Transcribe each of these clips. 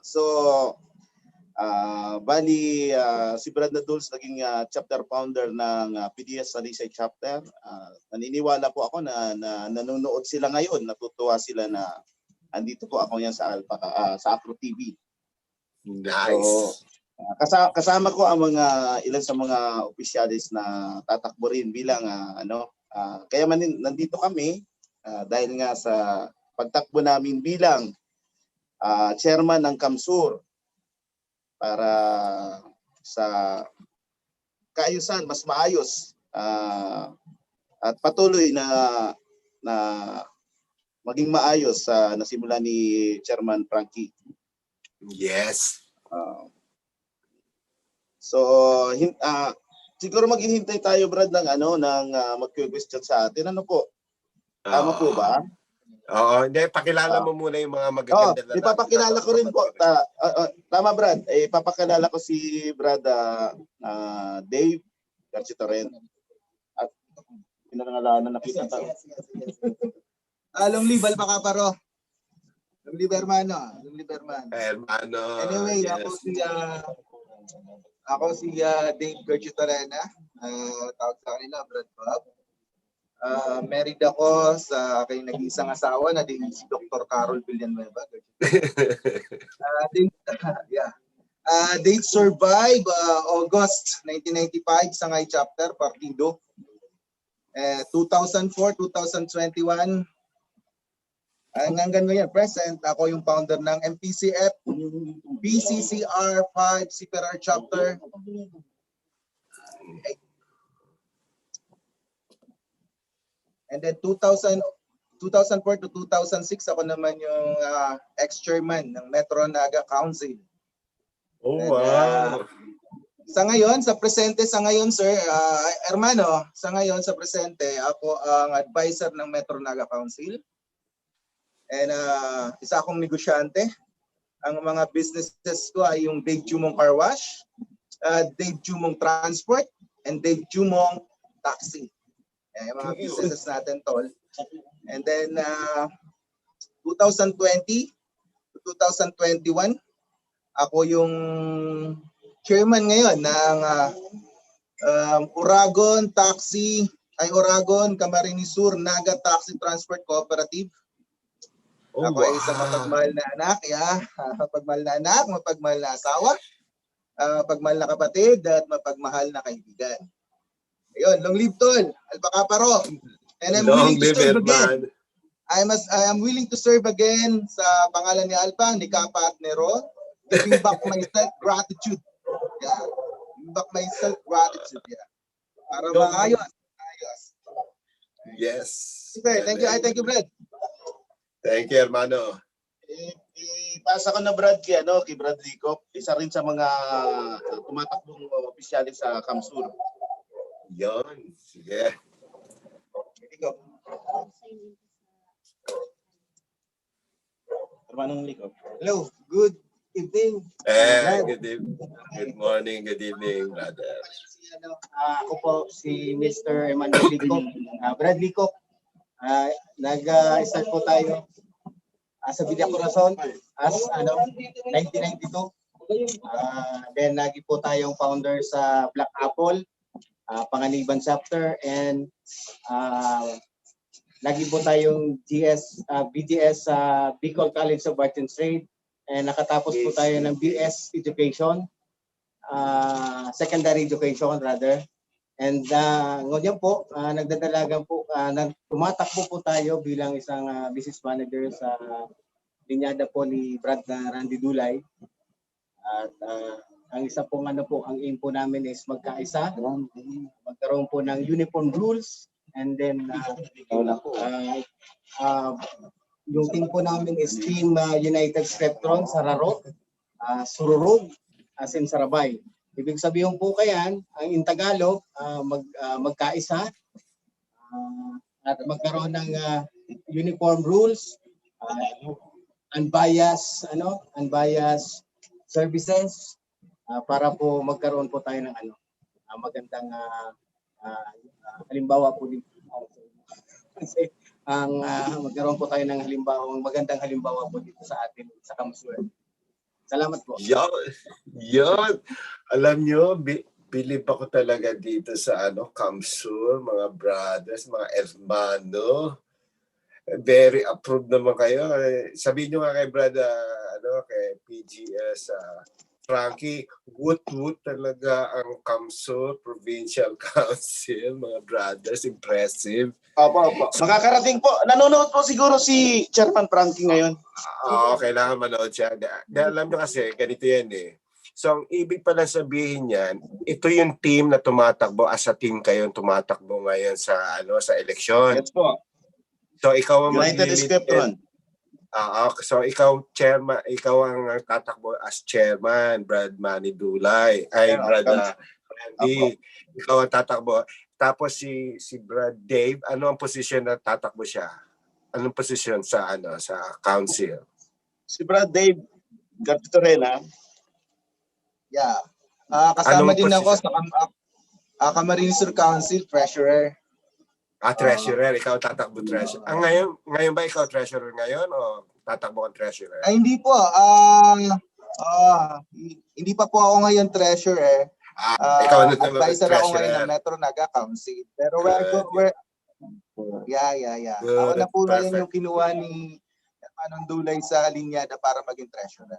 So, bali, si Brad Naduls naging chapter founder ng PDS Talisay chapter. Naniniwala po ako na nanonood sila ngayon, natutuwa sila na andito po ako yan sa sa Acro TV. Nice. So, kasama ko ang ilan sa mga opisyalis na tatakbo rin bilang kaya nandito kami dahil nga sa pagtakbo namin bilang chairman ng Kamsur para sa kaayusan, mas maayos at patuloy na maging maayos sa nasimula ni Chairman Frankie. Yes. So siguro maghihintay tayo, Brad, ng mag-question sa atin. Ano po? Tama po ba? Oo, hindi, pakilala mo muna yung mga magaganda na ipapakilala ko rin po. Tama, Brad. Ipapakilala ko si Brad Dave Garcitoren. At pinangalanan na kita tayo. Long live Alpacaparo. Long live hermano. Hermano. Anyway, yes. ako si Dave Garcitoren. Tawag sa kanila, Brad Bob. Married ako sa aking nag-iisang asawa na din si Dr. Carol Villanueva. Date survive August 1995 Sangay Chapter Partido. 2004-2021 hanggang ngayon present ako yung founder ng MPCF BCCR 5 CPR Chapter. And then 2004 to 2006 ako naman yung ex-chairman ng Metro Naga Council. Oh, wow. Sa ngayon, sa presente, sir, hermano, sa presente, ako ang advisor ng Metro Naga Council. And isa akong negosyante. Ang mga businesses ko ay yung Dave Jumong Car Wash, Dave Jumong Transport, and Dave Jumong Taxi. Yung mga businesses natin, tol. And then 2020 to 2021, ako yung chairman ngayon ng Oragon Camarines Sur Naga Taxi Transport Cooperative. Oh, ako ay isang mapagmahal na anak, mapagmahal na anak, mapagmahal na asawa, mapagmahal na kapatid, at mapagmahal na kaibigan. Ayun, long live tol, Alpacaparo. And I'm willing to serve again. I am willing to serve again sa pangalan ni Alpha, ni Kapa at ni Ro. Giving back myself gratitude. Yeah. Giving back myself gratitude. Yeah. Para maayos. Yes. Super. Thank you, Brad. Thank you, hermano. Ipasa ko na, Brad, kay Brad Licop. Isa rin sa mga tumatakbong opisyalis sa Kamsur. Yon. Sige. Hermanong Licop. Hello. Good evening. Good morning, good evening, brother. Ako po si Mr. Emmanuel Licop. Brad Licop. Nag-start po tayo sa Villa Corazon as 1992. Then lagi po tayong founder sa Black Apple, Panganiban chapter, and lagi po tayong BDS Bicol College of Art and Trade, and nakatapos po tayo ng BS Education, secondary education rather. And ngayon po, nagdadalagan po, tumatakbo po tayo bilang isang business manager sa linyada po ni Brad na Randy Dulay. At ang isa pong ang aim po namin is magkaisa, magkaroon po ng uniform rules, and then yung team po namin is Team United Spectrum, Sararo, Sururog, as in Sarabay. Ibig sabihin po kayan, ang in Tagalog, magkaisa at magkaroon ng uniform rules, unbiased services para po magkaroon po tayo ng magandang halimbawa po dito. Kasi magkaroon po tayo ng magandang halimbawa po dito sa atin sa Kamsur. Salamat po. Yun. Alam nyo, bilib ako talaga dito sa Kamsur, mga brothers, mga hermano. Very approved naman kayo. Sabihin nyo nga kay brother, kay PGS, Frankie, woot talaga ang Kamsur Provincial Council, mga brothers, impressive. Opo. Makakarating po. Nanonood po siguro si Chairman Frankie ngayon. Oo, kailangan manood siya. Dahil alam nyo kasi, ganito yan eh. So, ang ibig pala sabihin yan, ito yung team na tumatakbo as a team kayong tumatakbo ngayon sa sa eleksyon. Yes po. So, ikaw ang United Squadron. So, ikaw, chairman, ikaw ang tatakbo as chairman, Brad Manny Dulay. Ay, Brad Randy. Ikaw ang tatakbo. Tapos si Brad Dave, ano ang posisyon na tatakbo siya? Anong posisyon sa council? Si Brad Dave Garpitorena. Yeah. Kasama Anong din ako posisyon? sa Camarines Sur Council, treasurer. Treasurer, ikaw tatakbo treasurer. Ngayon ba ikaw treasurer ngayon o tatakbo kang treasurer? Ay, hindi po. Hindi pa po ako ngayon treasurer. Ikaw ang advisor ako ngayon treasurer. ng Metro Naga Council. Pero yeah. Good, Ako na po ngayon perfect. yung kinuha ni Manong Dulay sa linyada para maging treasurer.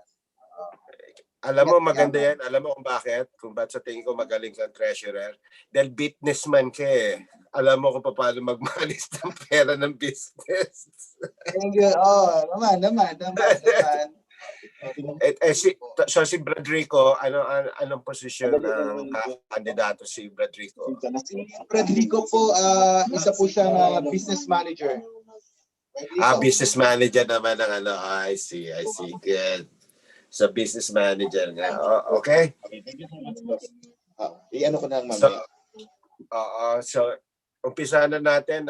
Alam mo, maganda yan. Alam mo kung bakit? Kung ba't sa tingin ko magaling kang treasurer? Dahil businessman ka eh. Alam mo kung paano magmanis ng pera ng business. Thank you. Naman. So si Bradrico, anong posisyon ng kandidato si Bradrico? Si Bradrico po, isa po siyang business manager. Business manager naman ng I see. Good. So business manager nga. Okay. I-ano ko na lang So, mamaya. so umpisa na natin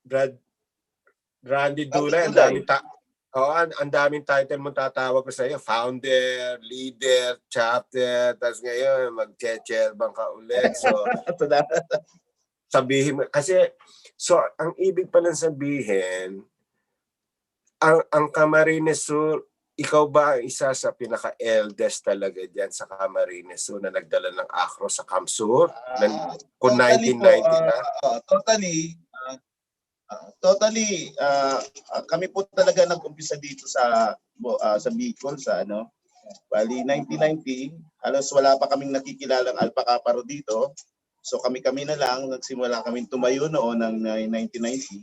Brad Randy Dulay, ang daming title mo tatawag ko sa iyo, founder, leader, chapter, tapos ngayon mag-chairman ka ulit. So sabihin mo kasi ang ibig pa lang sabihin ang Camarines Sur, ikaw ba ang isa sa pinaka-eldest talaga diyan sa Camarines Sur na nagdala ng akro sa Kamsur? Kung 1990 na? Totally, kami po talaga nag-umpisa dito sa Bicol bali 1990, halos wala pa kaming nakikilalang Alpha Kaparo dito. So kami na lang nagsimula kaming tumayo noon ng 1990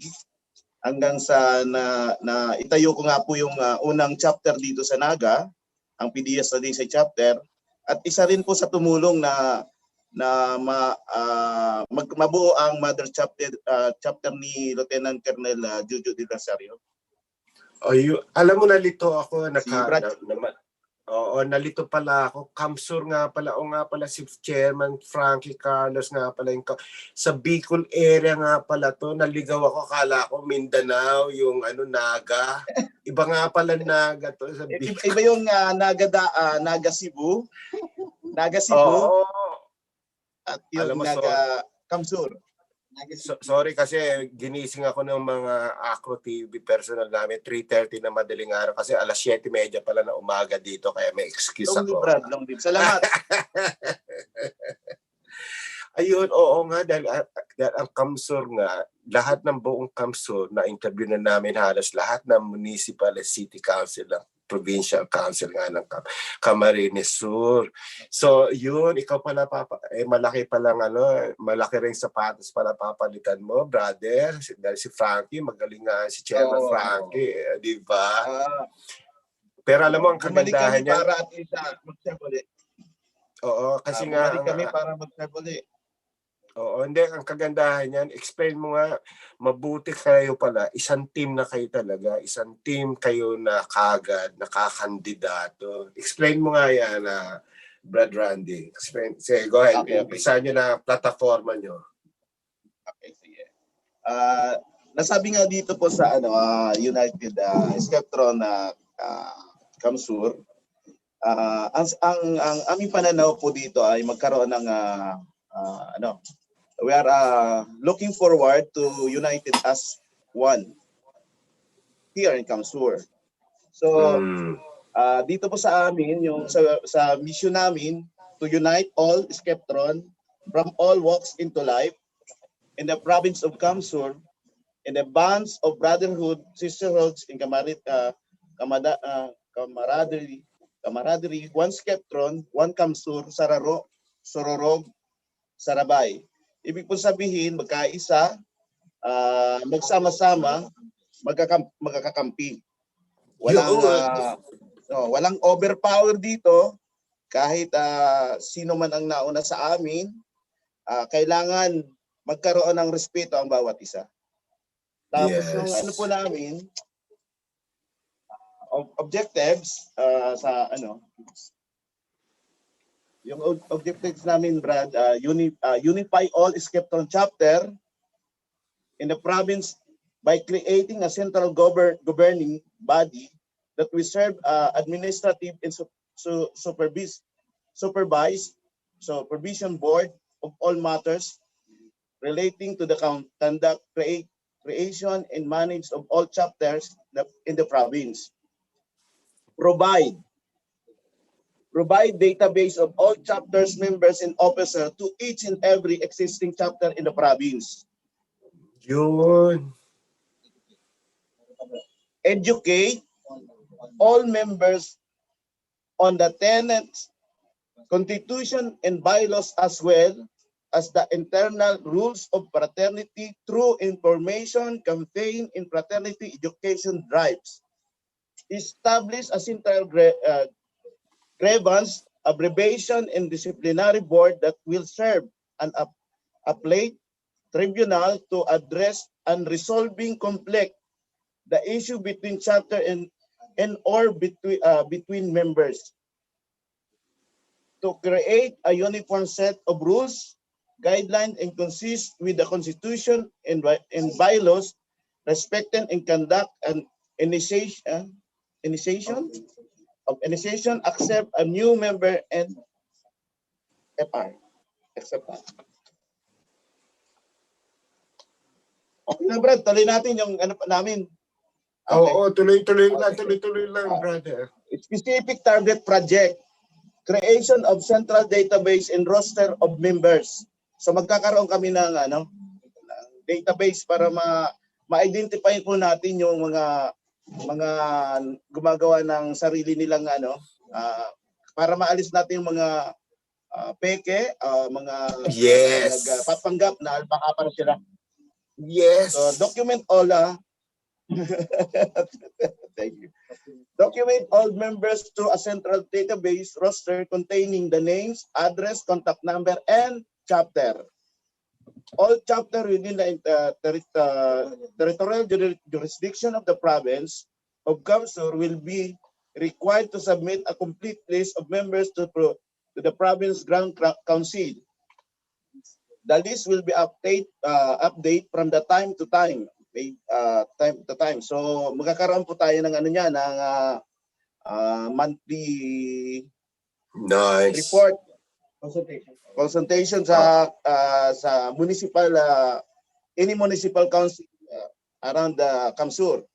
hanggang sa na itayo ko nga po yung unang chapter dito sa Naga, ang PDS Talisay chapter, at isa rin po sa tumulong na mabuo ang mother chapter ni Lieutenant Colonel Jojo De Lazario. Alam mo, nalito ako nalito pala ako. Kamsur nga pala, si Chairman Frankie Carlos nga pala sa Bicol area nga pala to. Naligaw ako, kala ko Mindanao, yung Naga. Iba nga pala Naga to sa Bicol. Iba yung Naga Cebu. Oo. At yung Naga Kamsur. Sorry kasi ginising ako ng mga Acro TV personal namin 3:30 na madaling araw kasi 7:30 pala na umaga dito kaya may excuse ako. Long live. Salamat. Ayun, oo nga dahil ang Kamsur nga, lahat ng buong Kamsur na interview na namin halos lahat ng municipal city council ng provincial council nga ng Camarines Sur. So, yun, ikaw pala malaki palang malaki ring sapatos pala papalitan mo, brother. Dahil si Frankie, magaling nga si Chairman Frankie, di ba? Pero alam mo ang kagandahan niya. Para at least magsabuli. Oo, kasi nga kami para magsabuli. Oo, hindi. Ang kagandahan niyan, explain mo nga, mabuti kayo pala. Isang team na kayo talaga. Isang team kayo na kagad, nakakandidato. Explain mo nga yan, Brad Randy. Explain. Sige, go ahead. Okay. Umpisa nyo na plataforma nyo. Okay, sige. Nasabi nga dito po sa United Squadron na Kamsur, ang aming pananaw po dito ay magkaroon ng we are looking forward to united as one here in Kamsur. So, Mm. dito po sa amin, yung sa mission namin, to unite all Skeptron from all walks into life in the province of Kamsur, in the bonds of brotherhood, sisterhoods, and camaraderie, one Skeptron, one Kamsur, Sororog, Sarabay. Ibig po sabihin, magkaisa, magsama-sama, magkakampi. Walang overpower dito. Kahit sino man ang nauna sa amin, kailangan magkaroon ng respeto ang bawat isa. Tapos Yes. yung ano po namin, objectives yung objectives namin, Brad, unify all Skeptron chapter in the province by creating a central governing body that will serve administrative and supervision board of all matters relating to the conduct, creation, and manage of all chapters in the province. Provide database of all chapters, members, and officers to each and every existing chapter in the province. Yun. Educate all members on the tenets, constitution, and bylaws, as well as the internal rules of fraternity through information campaign in fraternity education drives. Establish a central grievance, abbreviation, and disciplinary board that will serve an appellate tribunal to address and resolving conflict, the issue between chapter and or between members. To create a uniform set of rules, guidelines, and consist with the Constitution and bylaws, respecting and conduct an initiation, accept a new member and FR. Accept that. Okay na, Brad, tuloy natin yung ano pa namin. Okay. Oo, tuloy-tuloy lang, brother. Specific target project. Creation of central database and roster of members. So magkakaroon kami ng database para ma-identify po natin yung mga gumagawa ng sarili nilang para maalis natin yung mga peke, mga Yes. nagpapanggap na baka para sila. Yes. So document all thank you. Document all members to a central database roster containing the names, address, contact number, and chapter. All chapter within the territorial jurisdiction of the province of Kamsur will be required to submit a complete list of members to the province Grand Council. The list will be update from the time to time. So magkakaroon po tayo ng monthly report, consultation sa municipal any municipal council around the Kamsur.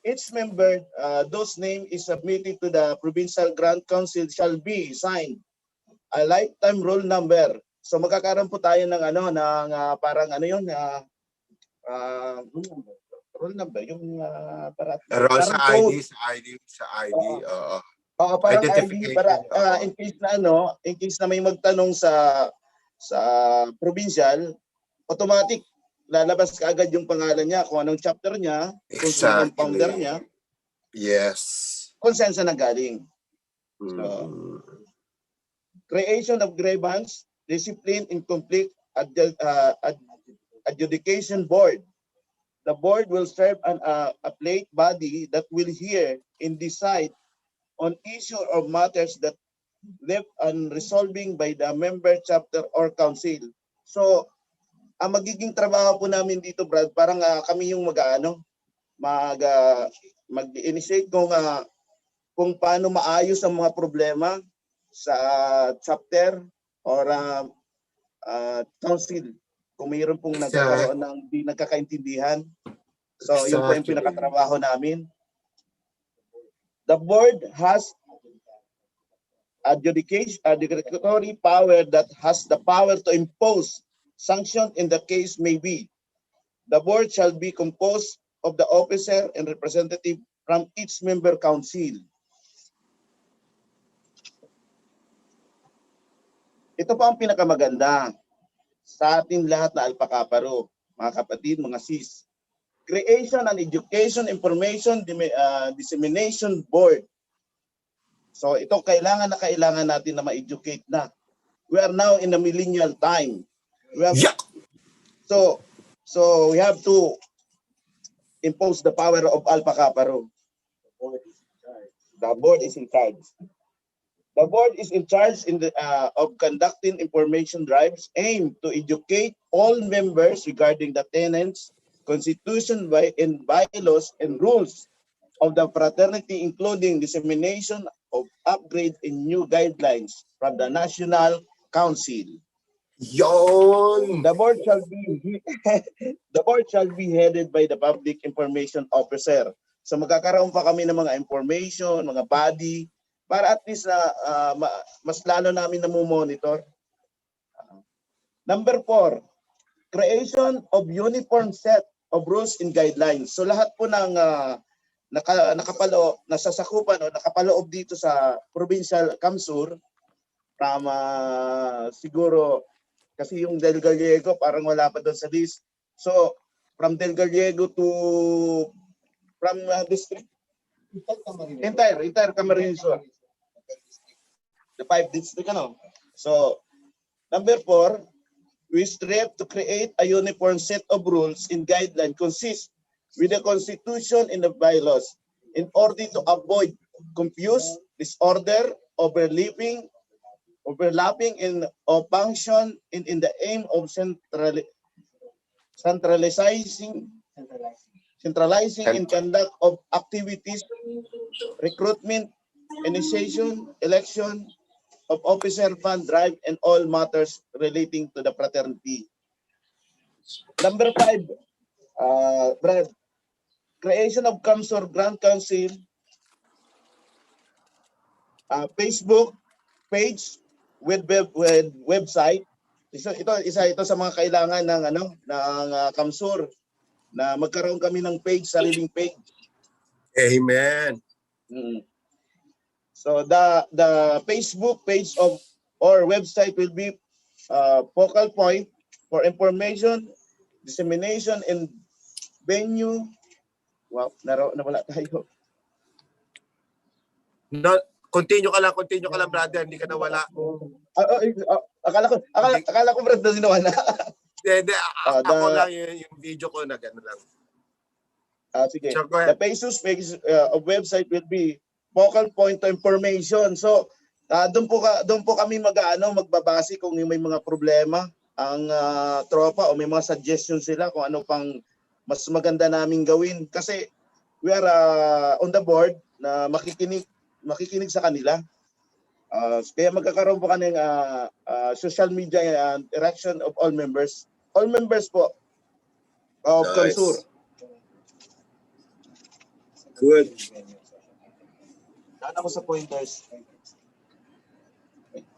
Each member, those name is submitted to the provincial Grand Council shall be assigned a lifetime roll number. So magkakaroon po tayo ng parang roll number, yung Pero parang sa code. sa ID, oo. Parang ID, Identification, para oo. in case na may magtanong sa provincial, automatic lalabas kaagad yung pangalan niya, kung anong chapter niya, kung sino ang founder niya, Yes. kung saan siya nanggaling. Creation of grievance, discipline, and conflict adjudication board. The board will serve an appellate body that will hear and decide on issue or matters that left unresolving by the member chapter or council. So, ang magiging trabaho po namin dito, Brad, parang kami yung mag-initiate kung paano maayos ang mga problema sa chapter or council. Kung mayroon pong nagkakaroon ng di nagkakaintindihan. So, yun po yung pinakatrabaho namin. The board has adjudicatory power that has the power to impose sanction in the case may be. The board shall be composed of the officer and representative from each member council. Ito pa ang pinakamaganda sa ating lahat na alpakaparo, mga kapatid, mga sis. Creation and Education Information Dissemination Board. So ito kailangan natin na ma-educate na. We are now in the millennial time. We have, so we have to impose the power of Alpha Kaparo. The board is in charge. The board is in charge of conducting information drives aimed to educate all members regarding the tenets, constitution, and bylaws and rules of the fraternity, including dissemination of upgrade and new guidelines from the National Council. Yon! The board shall be headed by the Public Information Officer. So magkakaroon pa kami ng mga information, mga body, para at least mas lalo namin namumonitor. Number 4, creation of uniform set of rules and guidelines. So lahat po ng nasasakupan o nakapaloob dito sa Provincial Kamsur, from siguro, kasi yung Del Gallego parang wala pa doon sa list. So from Del Gallego to from district, entire Camarines Sur. The 5 district, ano? So, number 4, we strive to create a uniform set of rules and guidelines consist with the Constitution and the bylaws in order to avoid confuse, disorder, overlapping, and of function in the aim of centralizing and conduct of activities, recruitment, initiation, election of officer, fund drive, and all matters relating to the fraternity. Number 5, Brad, creation of Kamsur Grand Council Facebook page with website. Isa ito sa mga kailangan ng Kamsur, na magkaroon kami ng page, sariling page. Amen. So the Facebook page of or website will be focal point for information, dissemination, and venue. Wow, nawala tayo. No, continue ka lang brother, hindi ka nawala. Akala ko brad na sinawala. Hindi, ako lang yung video ko na gano'n lang. Sige. So, go ahead. The Facebook page of website will be focal point to information. So, doon po kami magbabase kung may mga problema ang tropa o may mga suggestions sila kung ano pang mas maganda naming gawin. Kasi we are on the board na makikinig sa kanila. Kaya magkakaroon po kami ng social media interaction of all members. All members po of Nice. Kamsur. Good. Daan ako sa pointers.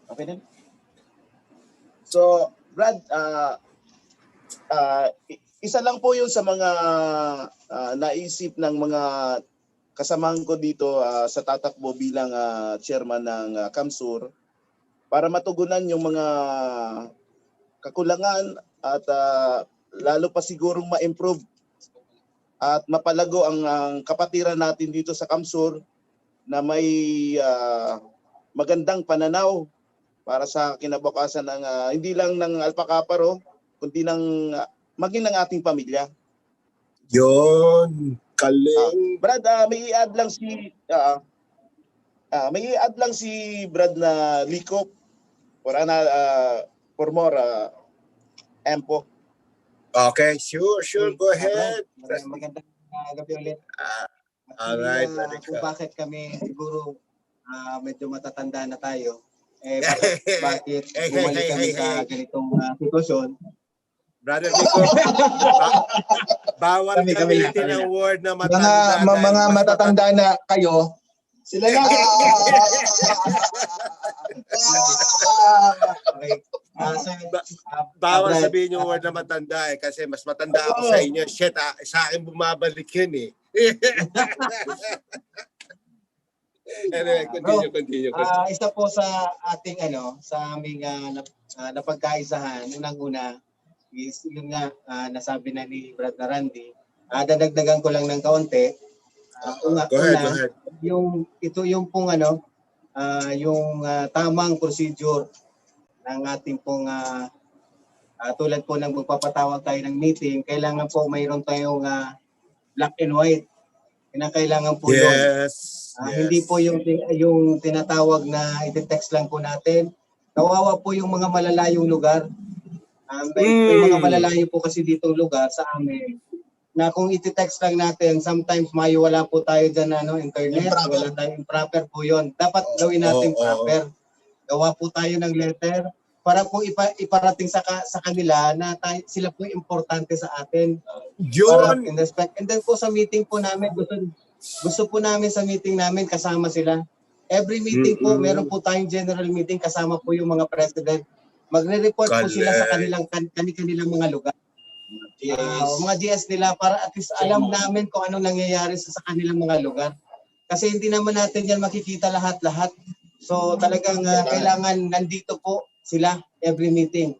Okay din? So, Brad, isa lang po yun sa mga naisip ng mga kasamahan ko dito sa tatakbo bilang chairman ng Kamsur para matugunan yung mga kakulangan at lalo pa sigurong ma-improve at mapalago ang kapatiran natin dito sa Kamsur na may magandang pananaw para sa kinabukasan ng hindi lang ng Alpha Kaparo kundi maging ng ating pamilya. Yon, kaling. Brad, may i-add lang si Brad na Liko for more info. Okay, sure, go ahead. Magandang gabi ulit. Alright, Kung bakit kami siguro medyo matatanda na tayo, bakit bumalik kami sa ganitong sitwasyon. Brother Nico, bawal Kami gamitin na. ang word na matanda. Mga matatanda na kayo, Sila lang. Okay. Sir, Bawal Brad, sabihin yung word na matanda kasi mas matanda ako sa inyo. Shit, sa akin bumabalik yun eh. Anyway, continue. isa po sa ating sa aming napagkaisahan unang-una is yung nga nasabi na ni Brad na Randy. Dadagdagan ko lang ng kaunti. Go ahead. Ito yung pong yung tamang procedure ng ating pong tulad po ng magpapatawag tayo ng meeting, kailangan po mayroon tayong black and white. Kinakailangan po yun. Yes. Hindi po yung tinatawag na i-text lang po natin. Kawawa po yung mga malalayong lugar. May mga malalayo po kasi ditong lugar sa amin na kung iti-text lang natin, sometimes wala po tayo dyan internet, wala tayong proper po yun. Dapat gawin natin proper. Gawa po tayo ng letter para po iparating sa kanila na sila po importante sa atin. Yun! In respect. And then po sa meeting po namin, gusto po namin sa meeting namin kasama sila. Every meeting po, meron po tayong general meeting kasama po yung mga president. Magre-report po sila sa kanilang mga lugar. Mga GS nila para at least alam namin kung anong nangyayari sa kanilang mga lugar. Kasi hindi naman natin yan makikita lahat-lahat. So talagang kailangan nandito po sila every meeting.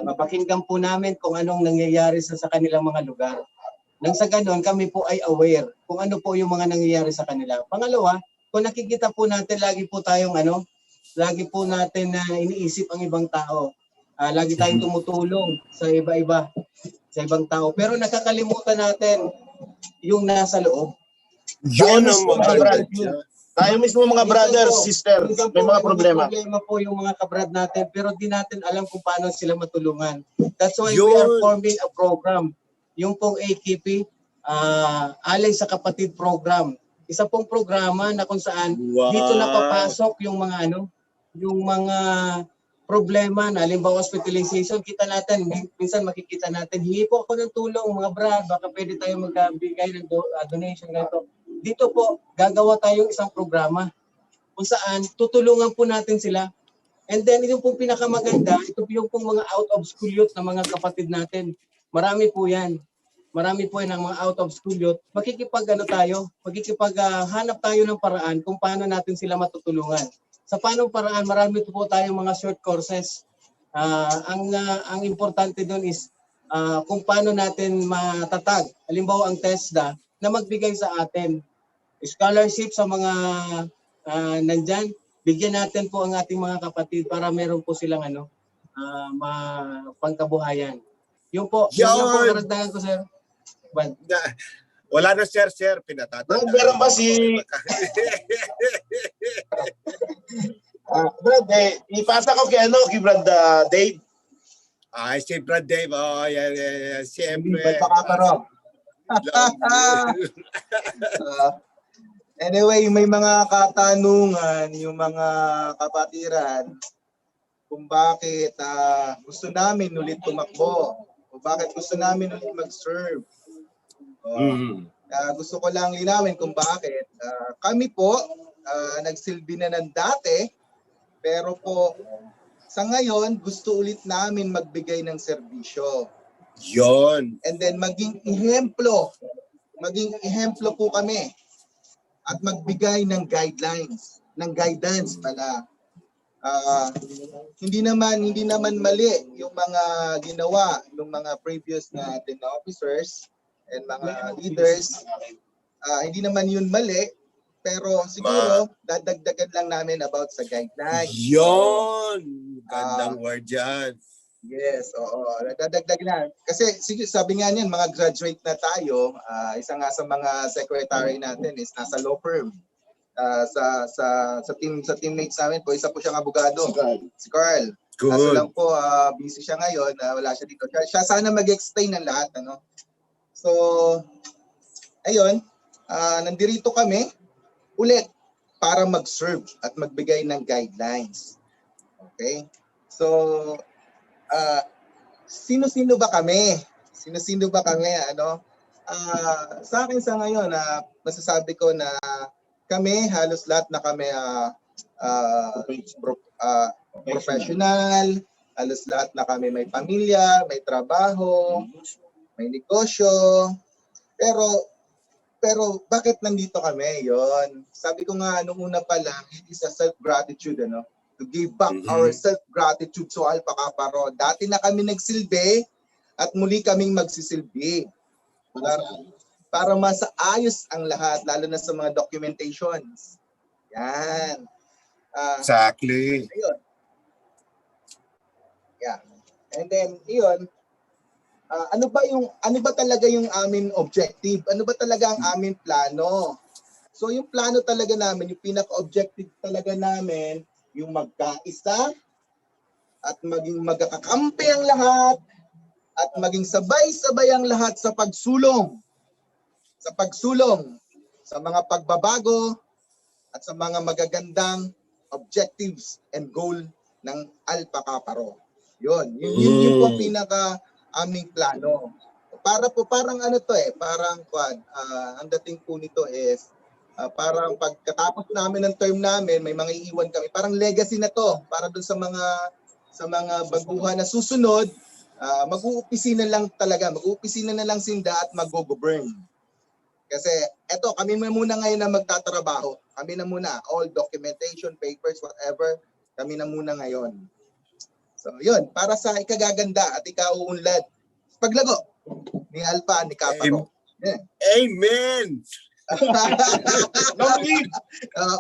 Mapakinggan po namin kung anong nangyayari sa kanilang mga lugar. Nang sa ganon, kami po ay aware kung ano po yung mga nangyayari sa kanila. Pangalawa, kung nakikita po natin, lagi po natin na iniisip ang ibang tao. Lagi tayong tumutulong sa iba-iba, sa ibang tao. Pero nakakalimutan natin yung nasa loob. Yun ang maganda. Tayo mismo mga brother, sister, may mga problema. May problema po yung mga kabrad natin, pero di natin alam kung paano sila matulungan. That's why we are forming a program. Yung pong AKP, Alay sa Kapatid program. Isa pong programa na kung saan dito napapasok yung mga problema na halimbawa hospitalization, kita natin, minsan makikita natin, hingi po ako ng tulong mga brad, baka pwede tayo magbigay ng donation ganito. Dito po, gagawa tayong isang programa kung saan tutulungan po natin sila. And then, yung pong pinakamaganda, ito yung pong mga out of school youth na mga kapatid natin. Marami po yan. Marami po yan ang mga out of school youth. Makikipaghanap tayo ng paraan kung paano natin sila matutulungan. Sa paano paraan, marami po tayong mga short courses. Ang importante doon is kung paano natin matatag. Halimbawa ang TESDA na magbigay sa atin scholarship sa mga nandyan. Bigyan natin po ang ating mga kapatid para meron po silang pangkabuhayan. Yung po, yung po karagdagan ko, sir. Wala na sir, pinatatanda. Meron ba si... Brad, ipasa ko kay Brad Dave. Si Brad Dave, yeah. Siyempre. Ba't makaparo? Anyway, may mga katanungan yung mga kapatiran kung bakit gusto namin ulit tumakbo o bakit gusto namin ulit mag-serve. Gusto ko lang linawin kung bakit. Kami po, nagsilbi na ng dati, pero po sa ngayon gusto ulit namin magbigay ng serbisyo. Yon. And then maging ehemplo po kami at magbigay ng guidelines, ng guidance pala. Hindi naman mali yung mga ginawa ng mga previous natin na officers and mga leaders. Hindi naman yun mali, pero siguro dadagdagan lang namin about sa guidelines. Yon! Gandang word yan. Yes, oo. Dadagdag na. Kasi sabi nga niyan, mga graduate na tayo. Isa nga sa mga secretary natin is nasa law firm. Sa teammates namin po, isa po siyang abogado. Si Carl. Kaso lang po, busy siya ngayon. Wala siya dito. Siya sana mag-explain ng lahat. So, ayun. Nandirito kami ulit para mag-serve at magbigay ng guidelines. Okay? So, sino-sino ba kami? Sa akin sa ngayon, masasabi ko na kami, halos lahat na kami professional, halos lahat na kami may pamilya, may trabaho, may negosyo. Pero bakit nandito kami? Yon. Sabi ko nga nung una pa lang, it is a self-gratitude, ano? To give back our self-gratitude to Alpha Kappa Rho. Dati na kami nagsilbi at muli kaming magsisilbi. Para masaayos ang lahat, lalo na sa mga documentations. Yan. Exactly. Ayun. Yeah. And then, iyon, ano ba talaga yung aming objective? Ano ba talaga ang aming plano? So yung plano talaga namin, yung pinaka-objective talaga namin, yung magkaisa at maging magkakampi ang lahat at maging sabay-sabay ang lahat sa pagsulong. Sa mga pagbabago at sa mga magagandang objectives and goal ng Alpha Kappa Rho. Yun po ang pinaka aming plano. Parang ano to parang ang dating po nito is parang pagkatapos namin ng term namin, may mga iiwan kami. Parang legacy na to para dun sa mga baguhan na susunod, mag-uupisina na lang sinda at mag-go-burn. Kasi eto, kami muna ngayon na magtatrabaho. Kami na muna, all documentation, papers, whatever, kami na muna ngayon. So, yun, para sa ikagaganda at ikauunlad. Paglago ni Alpha, ni Kappa Rho. Yeah. Amen! Long live!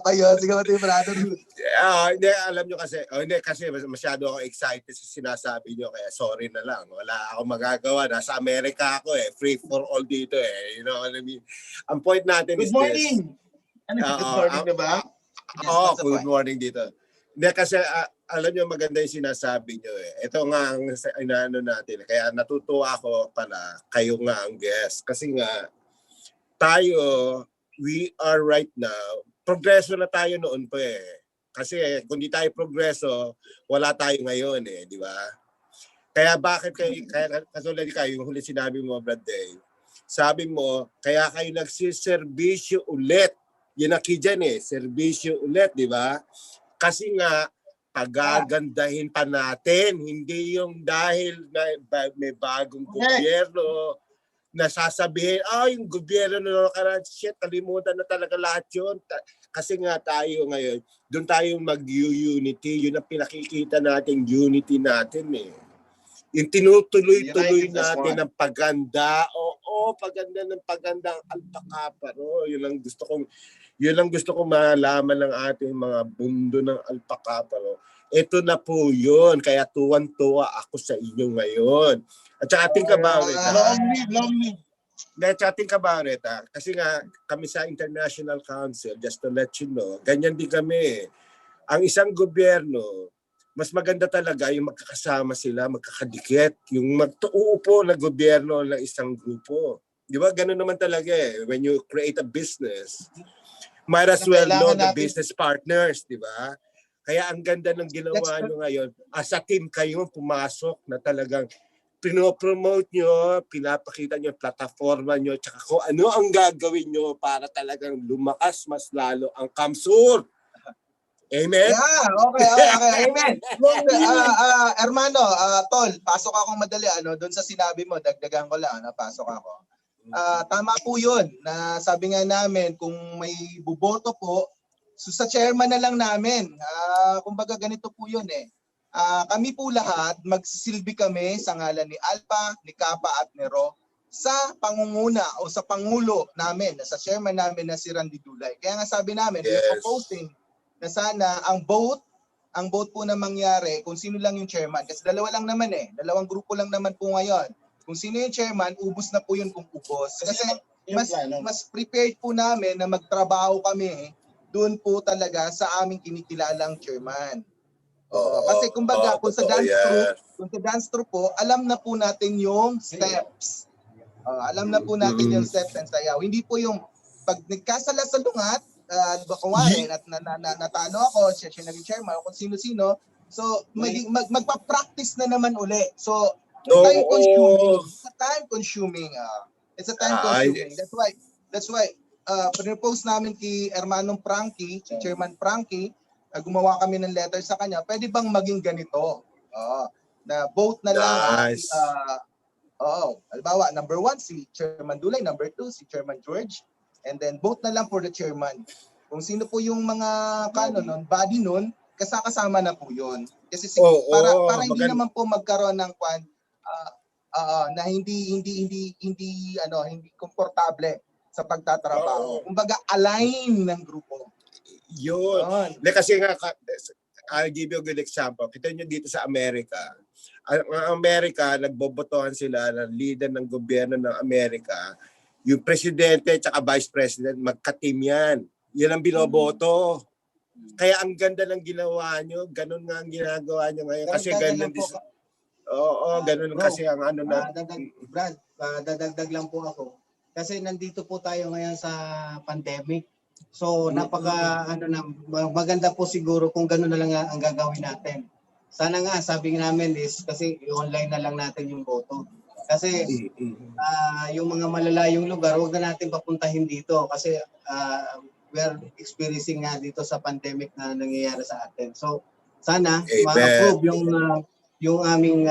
Kayo, sige mo tayo, brother. Hindi, alam nyo kasi, kasi masyado ako excited sa sinasabi nyo, kaya sorry na lang. Wala akong magagawa. Nasa Amerika ako free for all dito You know what I mean? Ang point natin Good is morning! this. Good morning, diba? Good morning dito. Hindi, kasi alam nyo, maganda yung sinasabi nyo Ito nga ang inaano natin. Kaya natutuwa ako pala, kayo nga ang guest. Kasi nga, tayo, we are right now, progreso na tayo noon pa Kasi kung di tayo progreso, wala tayo ngayon di ba? Kaya bakit kaya katulad kayo, yung huli sinabi mo, Brad Day, sabi mo, kaya kayo nagsiservisyo ulit. Yun ang key dyan serbisyo ulit, di ba? Kasi nga, pagagandahin pa natin, hindi yung dahil may bagong gobyerno, nasasabihin, yung gobyerno na shit, kalimutan na talaga lahat yun. Kasi nga tayo ngayon, doon tayo mag-unity, yun ang pinakikita natin, unity natin Yung tinutuloy-tuloy natin ng paganda, paganda ng paganda ang Alpha Kappa Rho. Yun ang gusto kong malaman ng ating mga bundo ng Alpha Kappa Rho. Ito na po yun, kaya tuwan-tuwa ako sa inyo ngayon. At saka think about it. Long live. Let's think about it. Kasi nga, kami sa International Council, just to let you know, ganyan din kami. Ang isang gobyerno, mas maganda talaga yung magkakasama sila, magkakadikit. Yung uupo na gobyerno ng isang grupo. Di ba? Ganun naman talaga When you create a business, might as well know the business partners, di ba? Kaya ang ganda ng ginawa nyo ngayon, as a team kayo pumasok na talagang pinopromote nyo, pinapakita nyo plataforma nyo, tsaka kung ano ang gagawin nyo para talagang lumakas mas lalo ang Kamsur. Amen? Yeah, okay. Amen. Hermano, Tol, pasok akong madali. Doon sa sinabi mo, dagdagan ko lang, pasok ako. Tama po yun, na sabi nga namin, kung may buboto po, so sa chairman na lang namin. Kumbaga ganito po yun kami po lahat, magsisilbi kami sa ngalan ni Alpha, ni Kappa at ni Rho sa pangunguna o sa pangulo namin, sa chairman namin na si Randy Dulay. Kaya nga sabi namin, we're proposing na sana ang vote po na mangyari kung sino lang yung chairman. Kasi dalawa lang naman dalawang grupo lang naman po ngayon. Kung sino yung chairman, ubos na po yun kung ubos. Kasi mas prepared po namin na magtrabaho kami doon po talaga sa aming kinikilalang chairman. Kasi kumbaga kung sa dance troupe po, alam na po natin yung steps. Alam na po natin yung steps and sayaw. Hindi po yung pag nagkasala-salungat, kumari natalo ako, siya naging chairman o kung sino-sino, so magpa-practice na naman uli. So time consuming. It's a time consuming. That's why pinropose namin kay Hermanong Frankie, si Chairman Frankie, gumawa kami ng letter sa kanya, pwede bang maging ganito? Na vote na lang. Nice. Halimbawa, number 1 si Chairman Dulay, number 2 si Chairman George, and then vote na lang for the chairman. Kung sino po yung mga body nun, kasama na po yun. Kasi para hindi naman po magkaroon ng na hindi komportable sa pagtatrabaho. Kumbaga align ng grupo. Yun. Kasi nga, I'll give you a good example. Kita nyo dito sa Amerika. Ang Amerika, nagbobotohan sila ng leader ng gobyerno ng Amerika. Yung presidente at vice president, magka-team yan. Yan ang binoboto. Kaya ang ganda ng ginawa nyo. Ganun nga ang ginagawa nyo ngayon. Kasi ganun din. Ganun kasi ang Brad, dadagdag lang po ako. Kasi nandito po tayo ngayon sa pandemic. So maganda po siguro kung gano'n na lang ang gagawin natin. Sana nga sabi namin is kasi i-online na lang natin yung boto. Kasi yung mga malalayong lugar, huwag na natin papuntahin dito kasi we are experiencing nga dito sa pandemic na nangyayari sa atin. So sana ma-approve yung aming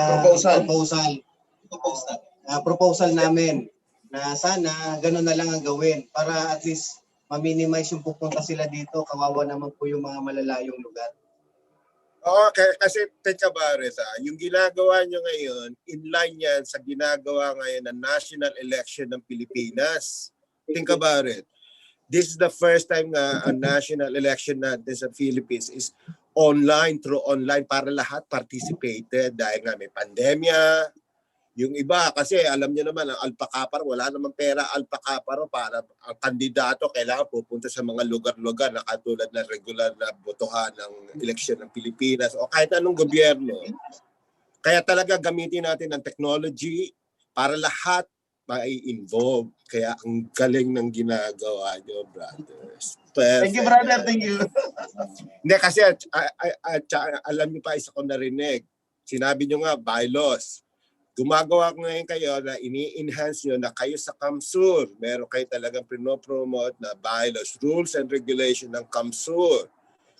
proposal namin na sana gano'n na lang ang gawin para at least ma-minimize yung pupunta sila dito. Kawawa naman po yung mga malalayong lugar. Okay, kasi think about it, yung ginagawa nyo ngayon, inline yan sa ginagawa ngayon ng national election ng Pilipinas. Think about it. This is the first time nga ang national election natin sa Philippines is through online para lahat participated dahil nga may pandemya. Yung iba kasi alam niyo naman ang alpakapar, wala namang pera alpakapar para ang kandidato kailangan pupunta sa mga lugar-lugar na katulad ng regular na botohan ng eleksyon ng Pilipinas o kahit anong gobyerno. Kaya talaga gamitin natin ang technology para lahat mai-involve. Kaya ang galing ng ginagawa nyo, brothers. Perfect. Thank you, brother. Thank you. Hindi kasi alam niyo pa isa ko narinig. Sinabi niyo nga bylaws. Gumagawa ko ngayon kayo na ini-enhance nyo na kayo sa CAMSUR. Meron kayo talagang pinopromote na bylaws, rules and regulation ng CAMSUR.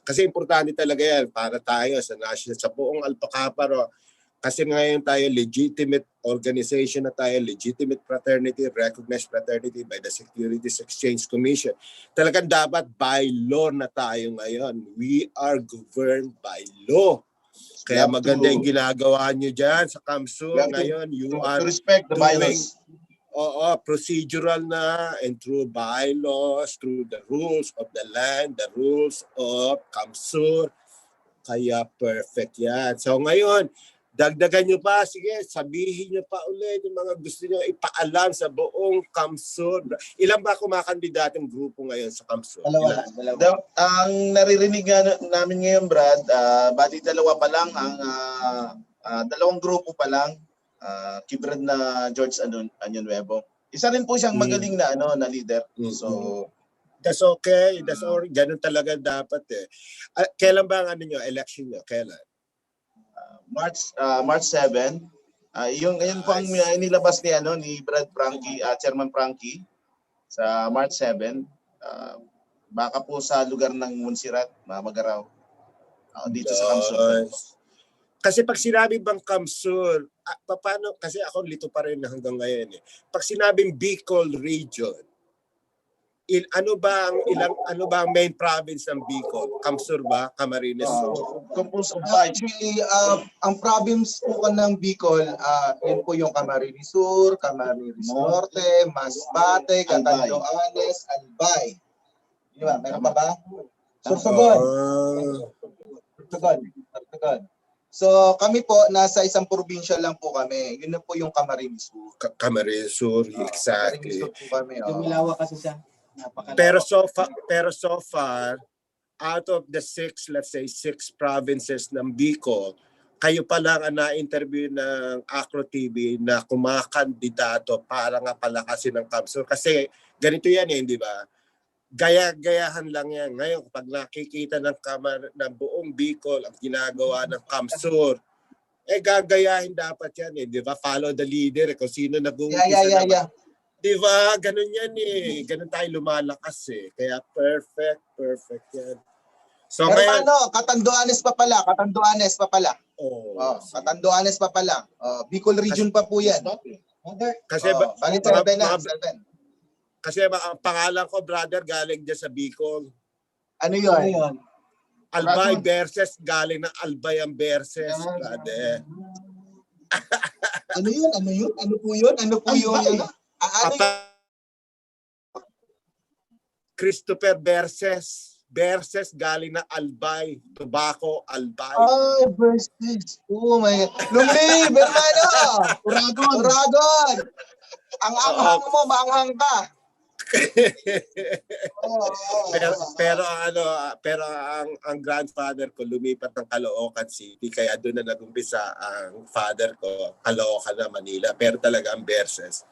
Kasi importante talaga yan para tayo sa national, sa buong Alpacaparo. Kasi ngayon tayo legitimate organization na tayo, legitimate fraternity, recognized fraternity by the Securities Exchange Commission. Talagang dapat by law na tayo ngayon. We are governed by law. Kaya maganda yung ginagawa nyo dyan sa CAMSUR ngayon. You are to respect the bylaws. Procedural na and through bylaws, through the rules of the land, the rules of CAMSUR. Kaya perfect yan. So ngayon, dagdagan nyo pa, sige, sabihin nyo pa ulit yung mga gusto nyo ipaalam sa buong CAMSUR. Ilan ba kumakandidatong grupo ngayon sa CAMSUR? Dalawa. Ang naririnig namin ngayon, Brad, bali dalawa pa lang, dalawang grupo pa lang, Kibrad na George Anyon Nuevo. Isa rin po siyang magaling na leader. So that's okay. That's all. Ganun talaga dapat eh. Kailan ba ang election nyo? Kailan? March 7. Yung po ang inilabas ni Brad Frankie, Chairman Frankie sa March 7. Baka po sa lugar ng Monserrat, Magaraw. Dito sa CAMSUR. Kasi pag sinabi bang CAMSUR, paano, kasi ako lito pa rin hanggang ngayon eh. Pag sinabing Bicol region, ano ba ang main province ng Bicol? CAMSUR ba? Camarines Sur? Composed of 5. Actually, ang province po ng Bicol, yun po yung Camarines Sur, Camarines Norte, Masbate, Catanduanes, Albay. Di ba? Meron pa ba? Sorsogon. Sorsogon. So kami po, nasa isang probinsya lang po kami. Yun na po yung Camarines Sur. Camarines Sur, exactly. Camarines Sur po kami. Dumilawa kasi siya. Pero so far, out of the 6 provinces ng Bicol, kayo pa lang ang na-interview ng Acro TV na kumakandidato para nga palakasin ng CAMSUR. Kasi ganito yan eh, di ba? Gaya-gayahan lang yan. Ngayon, kapag nakikita ng buong Bicol ang ginagawa ng CAMSUR, gagayahin dapat yan eh, di ba? Follow the leader, kung sino nag-uumpisa Yeah. Di ba? Ganun yan eh. Ganun tayo lumalakas eh. Kaya perfect yan. So ngayon, Hermano, Catanduanes pa pala. Catanduanes pa pala. sige. Catanduanes pa pala. Bicol region pa po yan. Kasi Bali, mga- 7 na. mga- 7. kasi ang pangalan ko, brother, galing dyan sa Bicol. Ano yun? Albay Radon. versus galing ng Albay ang versus, brother. Ano yun? Ano po yun? Ano po yung ano? Ano yun? Christopher versus galing ng Albay. Tobacco, Albay. Ay, versus. Oh my. Lumlib, hermano. Uragon. Ang anghang mo, maanghang ka. Pero ang grandfather ko lumipat ng Caloocan City, kaya doon na nagumpisa ang father ko, Caloocan na Manila. Pero talaga ang versus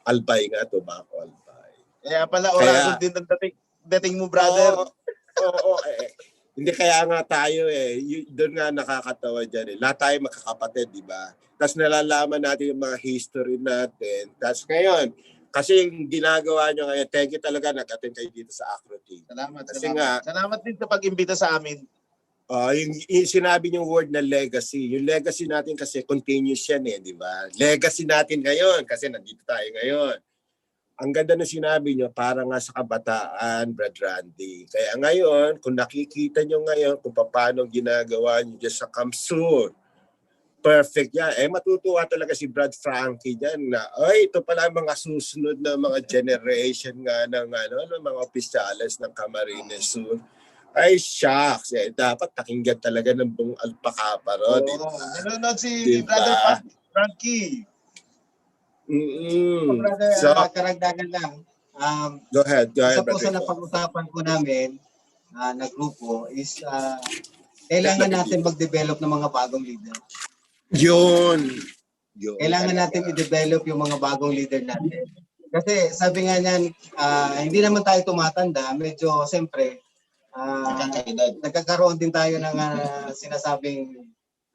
Albay nga, Tobacco, Albay. Kaya pala, Uragon din ang dating mo, brother. Oo. Hindi, kaya nga tayo doon nga nakakatawa dyan eh. Lahat tayo makakapatid, di ba? Tapos nalalaman natin yung mga history natin. Tapos ngayon, kasi yung ginagawa nyo ngayon, thank you talaga, nag-attend kayo dito sa Acro TV. Salamat. Kasi nga, Salamat din sa pag-imbita sa amin. yung sinabi niyong word na legacy. Yung legacy natin kasi continuous yan eh, di ba? Legacy natin ngayon kasi nandito tayo ngayon. Ang ganda na sinabi niyo, para nga sa kabataan, Brad Randy. Kaya ngayon, kung nakikita niyo ngayon kung paano ginagawa niyo dyan sa Kamsur, perfect yan. Matutuwa talaga si Brad Frankie dyan na, ito pala ang mga susunod na mga generation nga ng mga opisyales ng Camarines Sur. Ay, shucks. Dapat pakinggan talaga ng buong Alpacaparo. Nanonood si Diba? Brother Frankie. Brother, So, karagdagan lang. go ahead, Isa po brother. sa napag-usapan po namin na grupo is kailangan natin mag-develop ng mga bagong leader. Yun. Kailangan natin i-develop yung mga bagong leader natin. Kasi sabi nga niyan, hindi naman tayo tumatanda. Medyo, siyempre, nagkakaroon din tayo ng sinasabing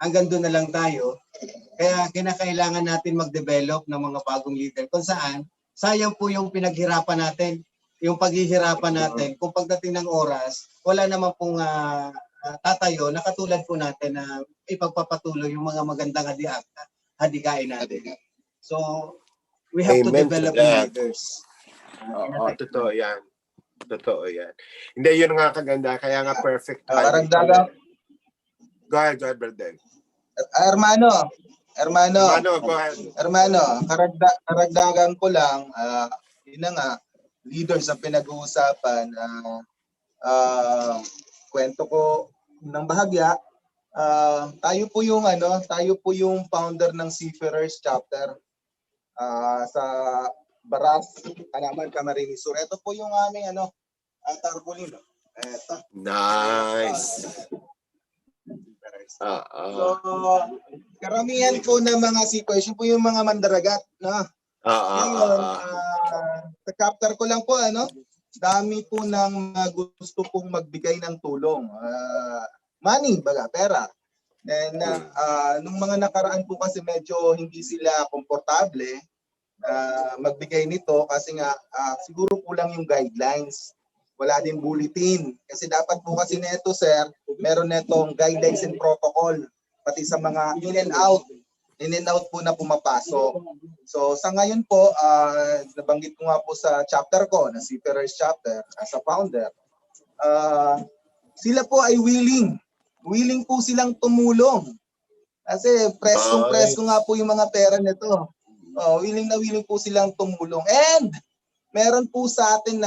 hanggang doon na lang tayo. Kaya kinakailangan natin mag-develop ng mga bagong leader. Kung saan, sayang po yung pinaghirapan natin, yung paghihirapan natin. Kung pagdating ng oras, wala naman pong tatayo na katulad po natin na ipagpapatuloy yung mga magandang hadikain natin. So, we have to Amen develop to that. leaders. Oo, totoo yan. Totoo yan. Hindi, yun nga kaganda. Kaya nga perfect. Karagdagan. Go ahead, brother. Hermano, Go ahead. karagdagan ko lang, yun na nga, leaders ang pinag-uusapan. Kwento ko ng bahagya. Tayo po yung founder ng Seafarers Chapter sa Baras, Kanaman, Camarines Sur. Ito po yung aming tarpaulin. Ito. Nice. So, karamihan po ng mga seafarers, yun po yung mga mandaragat, no? Ngayon, sa chapter ko lang po, dami po ng gusto pong magbigay ng tulong. Money, pera. And nung mga nakaraan po kasi medyo hindi sila komportable magbigay nito kasi nga siguro kulang yung guidelines. Wala din bulletin. Kasi dapat po kasi nito, sir, meron netong guidelines and protocol pati sa mga in and out po na pumapasok. So sa ngayon po, nabanggit ko nga po sa chapter ko, na Seafarers Chapter, as a founder, sila po ay willing po silang tumulong. Kasi presko nga po yung mga pera nito. Willing po silang tumulong. And meron po sa atin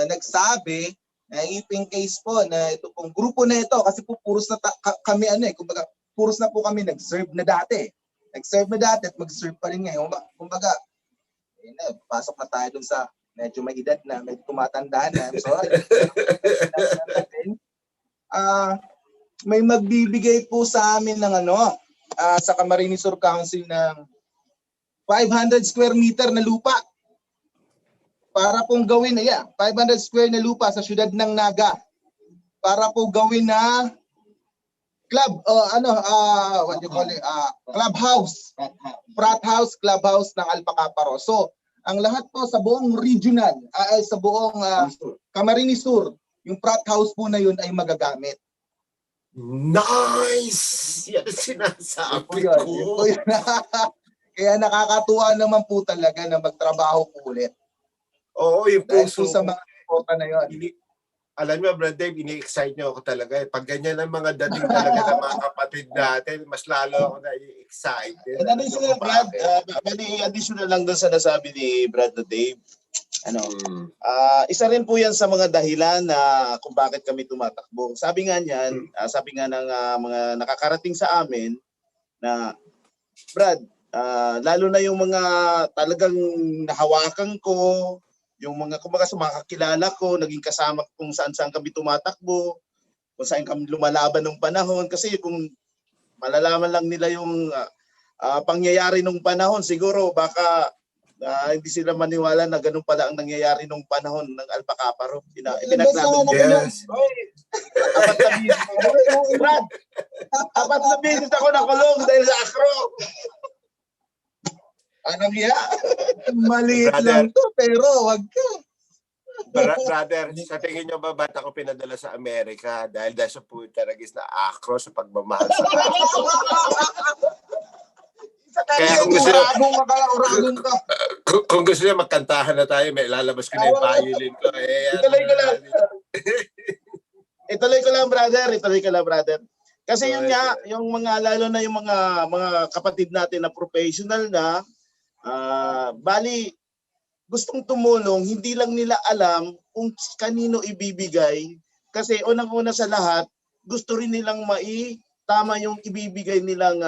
nagsabi na iping case po na ito pong grupo na ito, kasi po puros na kami kumbaga puros na po kami nag-serve na dati. Nag-serve na dati at mag-serve pa rin ngayon. Kumbaga, pasok na tayo dun sa medyo may edad na, medyo tumatanda na. I'm sorry. May magbibigay po sa amin ng sa Camarines Sur Council ng 500 square meter na lupa. Para pong gawin 500 square na lupa sa siyudad ng Naga. Para po gawin na club, what you call it, clubhouse. Frat house, clubhouse ng Alpha Kappa Rho. So, ang lahat po sa buong regional, sa buong Camarines Sur, yung frat house po na yun ay magagamit. Nice! Yan ang sinasabi Yun po ko. yun. Kaya nakakatuwa naman po talaga na magtrabaho po ulit. Oo, yung Dahil puso po sa mga reporta na yun. Alam mo, Brad Dave, ini-excite niyo ako talaga. Pag ganyan ang mga dating talaga ng mga kapatid natin, mas lalo ako na-excited. And additional, Brad, additional lang doon sa nasabi ni Brad na Dave. Isa rin po yan sa mga dahilan na kung bakit kami tumatakbo. Sabi nga niyan, sabi nga ng mga nakakarating sa amin na, Brad, lalo na yung mga talagang nahawakan ko, yung mga kumbaga sa mga kakilala ko, naging kasama kung saan-saan kami tumatakbo, kung saan kami lumalaban ng panahon. Kasi kung malalaman lang nila yung pangyayari nung panahon, siguro baka hindi sila maniwala na ganun pala ang nangyayari nung panahon ng Alpha Kappa Rho. Pinaglaban Yes. Brad, apat na beses ako nakulong dahil sa akro. Anong iya? Maliit Brother. lang to, pero wag ka. Brother, sa tingin niyo ba ba't ako pinadala sa Amerika dahil sa putaragis na akro sa pagmamahal sa Kaya kung gusto kung gusto niyo magkantahan na tayo, may lalabas ko na yung violin ko. Ituloy ko lang. Ituloy ko lang, brother. Kasi yun nga, yung mga, lalo na yung mga kapatid natin na professional na, bali, gustong tumulong, hindi lang nila alam kung kanino ibibigay. Kasi unang-una sa lahat, gusto rin nilang tama yung ibibigay nilang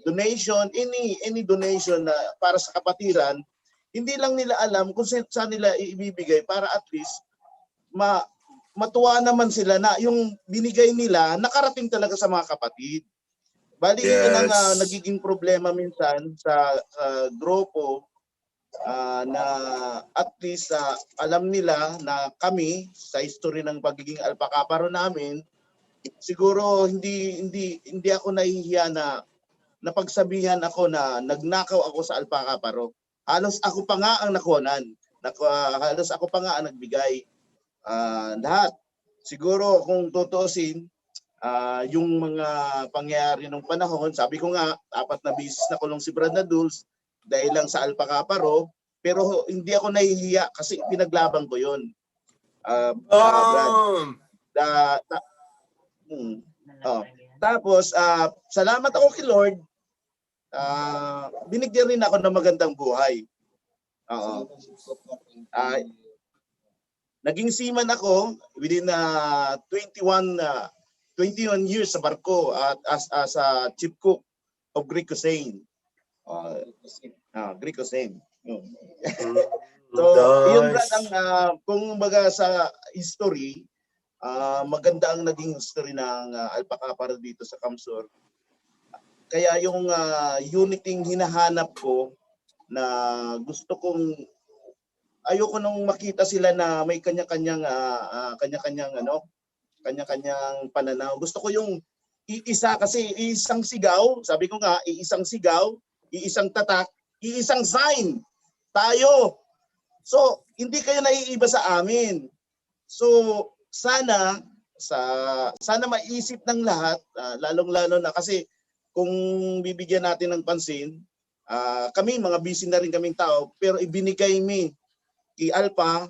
donation, any donation na para sa kapatiran, hindi lang nila alam kung saan nila ibibigay para at least matuwa naman sila na yung binigay nila nakarating talaga sa mga kapatid. Bali, yun ang nagiging problema minsan sa grupo na at least alam nila na kami sa history ng pagiging Alpha Kappa Rho namin, siguro hindi ako nahihiya na napagsabihan ako na nagnakaw ako sa Alpha Kappa Rho. Halos ako pa nga ang nakunan. Halos ako pa nga ang nagbigay. Lahat. Siguro kung tutuusin, yung mga pangyayari ng panahon, sabi ko nga, 4 na beses na kulong si Brad Dulce dahil lang sa Alpha Kappa Rho, pero hindi ako nahihiya kasi pinaglaban ko yun. Brad. Tapos, salamat ako kay Lord, binigyan rin ako ng magandang buhay. Naging seaman ako within 21 years sa barko at as a chief cook of Greek cuisine. Greek cuisine. So, yun Brad, kung baga sa history, maganda ang naging history ng Alpha Kappa Rho dito sa Kamsur. Kaya yung unity hinahanap ko na gusto kong ayoko nung makita sila na may kanya-kanyang pananaw. Gusto ko yung iisa kasi iisang sigaw, sabi ko nga, iisang sigaw, iisang tatak, iisang sign. Tayo. So, hindi kayo naiiba sa amin. So, sana maiisip ng lahat, lalong-lalo na kasi kung bibigyan natin ng pansin, kami mga busy na rin kaming tao, pero ibinigay mi kay Alpha,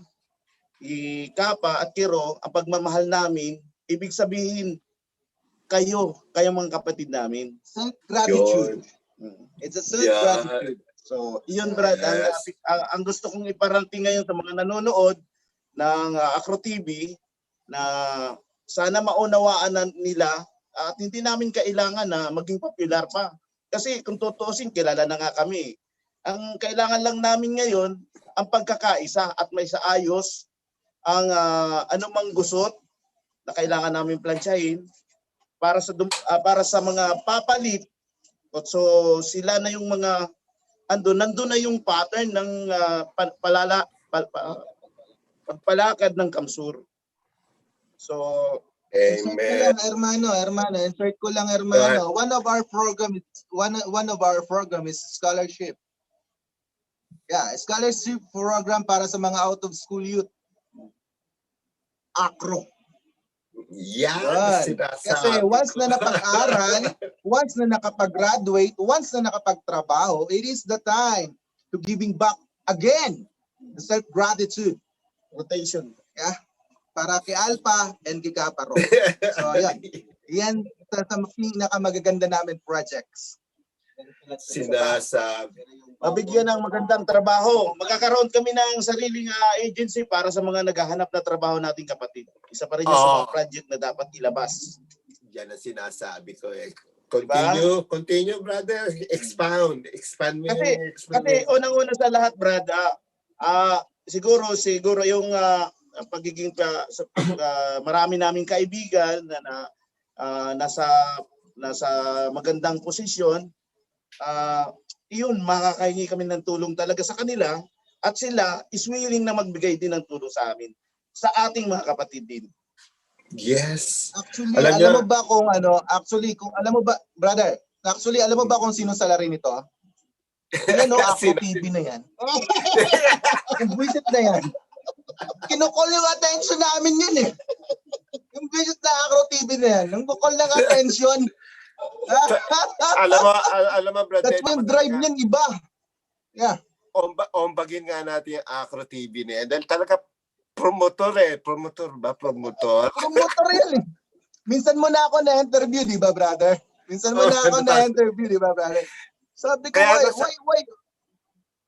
kay Kappa at kay Rho ang pagmamahal namin, ibig sabihin kayo mga kapatid namin. Self-gratitude. It's a self-gratitude. So, iyon Brad, ang gusto kong iparating ngayon sa mga nanonood ng Acro TV na sana maunawaan nila at hindi namin kailangan na maging popular pa. Kasi kung tutuusin, kilala na nga kami. Ang kailangan lang namin ngayon, ang pagkakaisa at may saayos ang anumang gusot na kailangan namin plansyahin para sa mga papalit. So sila na yung mga nandun na yung pattern ng pagpalakad ng Kamsur. So Insert ko Amen. lang, hermano. Insert ko lang, hermano. One of our program is scholarship. Yeah, scholarship program para sa mga out of school youth. ACRO. Yan, Yun. Kasi sinasabi once ko. na napag-aral, once na nakapag-graduate, once na nakapagtrabaho, it is the time to giving back again. The self-gratitude. Rotation. Yeah. Para kay Alpha and kay Kaparo. So, yan. Yan sa pinakamagaganda namin projects. Sinasabi. Mabigyan ng magandang trabaho. Magkakaroon kami ng sariling agency para sa mga naghahanap na trabaho nating kapatid. Isa pa rin yan sa mga project na dapat ilabas. Yan ang sinasabi ko eh. Continue, brother. Expand mo Kasi yung unang-una sa lahat, Brad, siguro yung pagiging marami naming kaibigan na nasa magandang posisyon, yun, makakahingi kami ng tulong talaga sa kanila at sila is willing na magbigay din ng tulong sa amin, sa ating mga kapatid din. Yes. Actually, alam mo ba kung kung sino salary nito? Yan o, Acro TV na yan. Yung visit na yan. Kinukol yung attention namin yan eh. Yung visit na Acro TV na yan. Yung kukol ng attention. alam mo, brother. That's why yung drive niyan iba. Yeah. Ombagin nga natin yung Acro TV na yan. Dahil talaga promotor eh. Promotor. Promotor yan eh. Minsan mo na ako na-interview, di ba, brother? Sabi ko,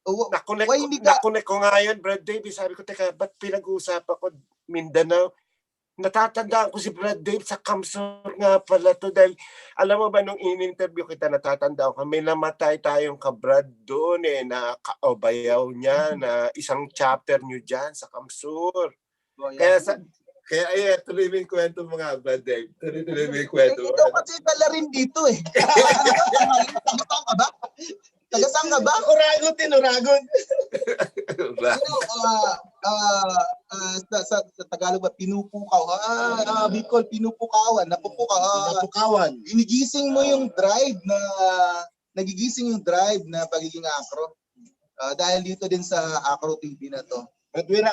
Nakunik ko nga yun, Brad Dave. Sabi ko, teka, ba't pinag-uusapan ko Mindanao? Natatandaan ko si Brad Dave sa Kamsur nga pala to. Dahil alam mo ba, nung in-interview kita, natatandaan ko, may namatay tayong kabrad doon eh, na kaobayaw niya, na isang chapter nyo dyan sa Kamsur. Kaya tuloy mo yung kwento mga Brad Dave. Tuloy mo yung kwento. Ikaw kasi tala rin dito eh. Tagasang ka ba? Uragon. Sa Tagalog ba, pinupukaw. Bicol, pinupukawan. Napukawan. Inigising mo yung drive nagigising yung drive na pagiging Acro. Dahil dito din sa Acro TV na to. But we're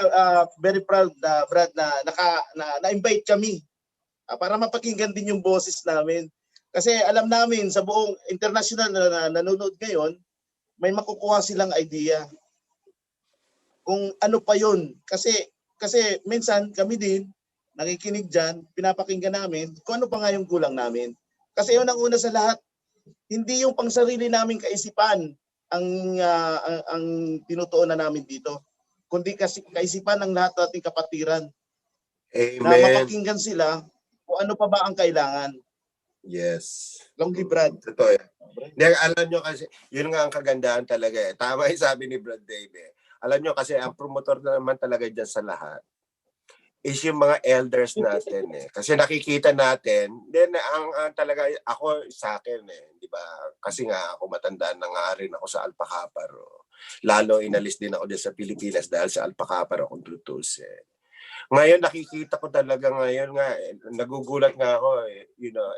very proud, Brad, na-invite kami para mapakinggan din yung boses namin. Kasi alam namin sa buong international na nanonood ngayon, may makukuha silang idea kung ano pa yun. Kasi minsan kami din, nakikinig dyan, pinapakinggan namin kung ano pa nga yung kulang namin. Kasi yun ang una sa lahat, hindi yung pangsarili naming kaisipan ang tinutuunan namin dito, kundi kasi kaisipan ng lahat nating kapatiran. Amen. Na mapakinggan sila kung ano pa ba ang kailangan. Yes. Long live Brad. Totoo yan. Alam nyo kasi, yun nga ang kagandahan talaga eh. Tama yung sabi ni Brad Dave eh. Alam nyo kasi, ang promotor na naman talaga dyan sa lahat is yung mga elders natin eh. Kasi nakikita natin, then ang talaga, ako sa akin eh, di ba? Kasi nga ako matandaan na nga rin ako sa Alpha Kappa. Lalo inalis din ako dyan sa Pilipinas dahil sa Alpha Kappa akong tutusin. Ngayon nakikita ko talaga ngayon nga nagugulat nga ako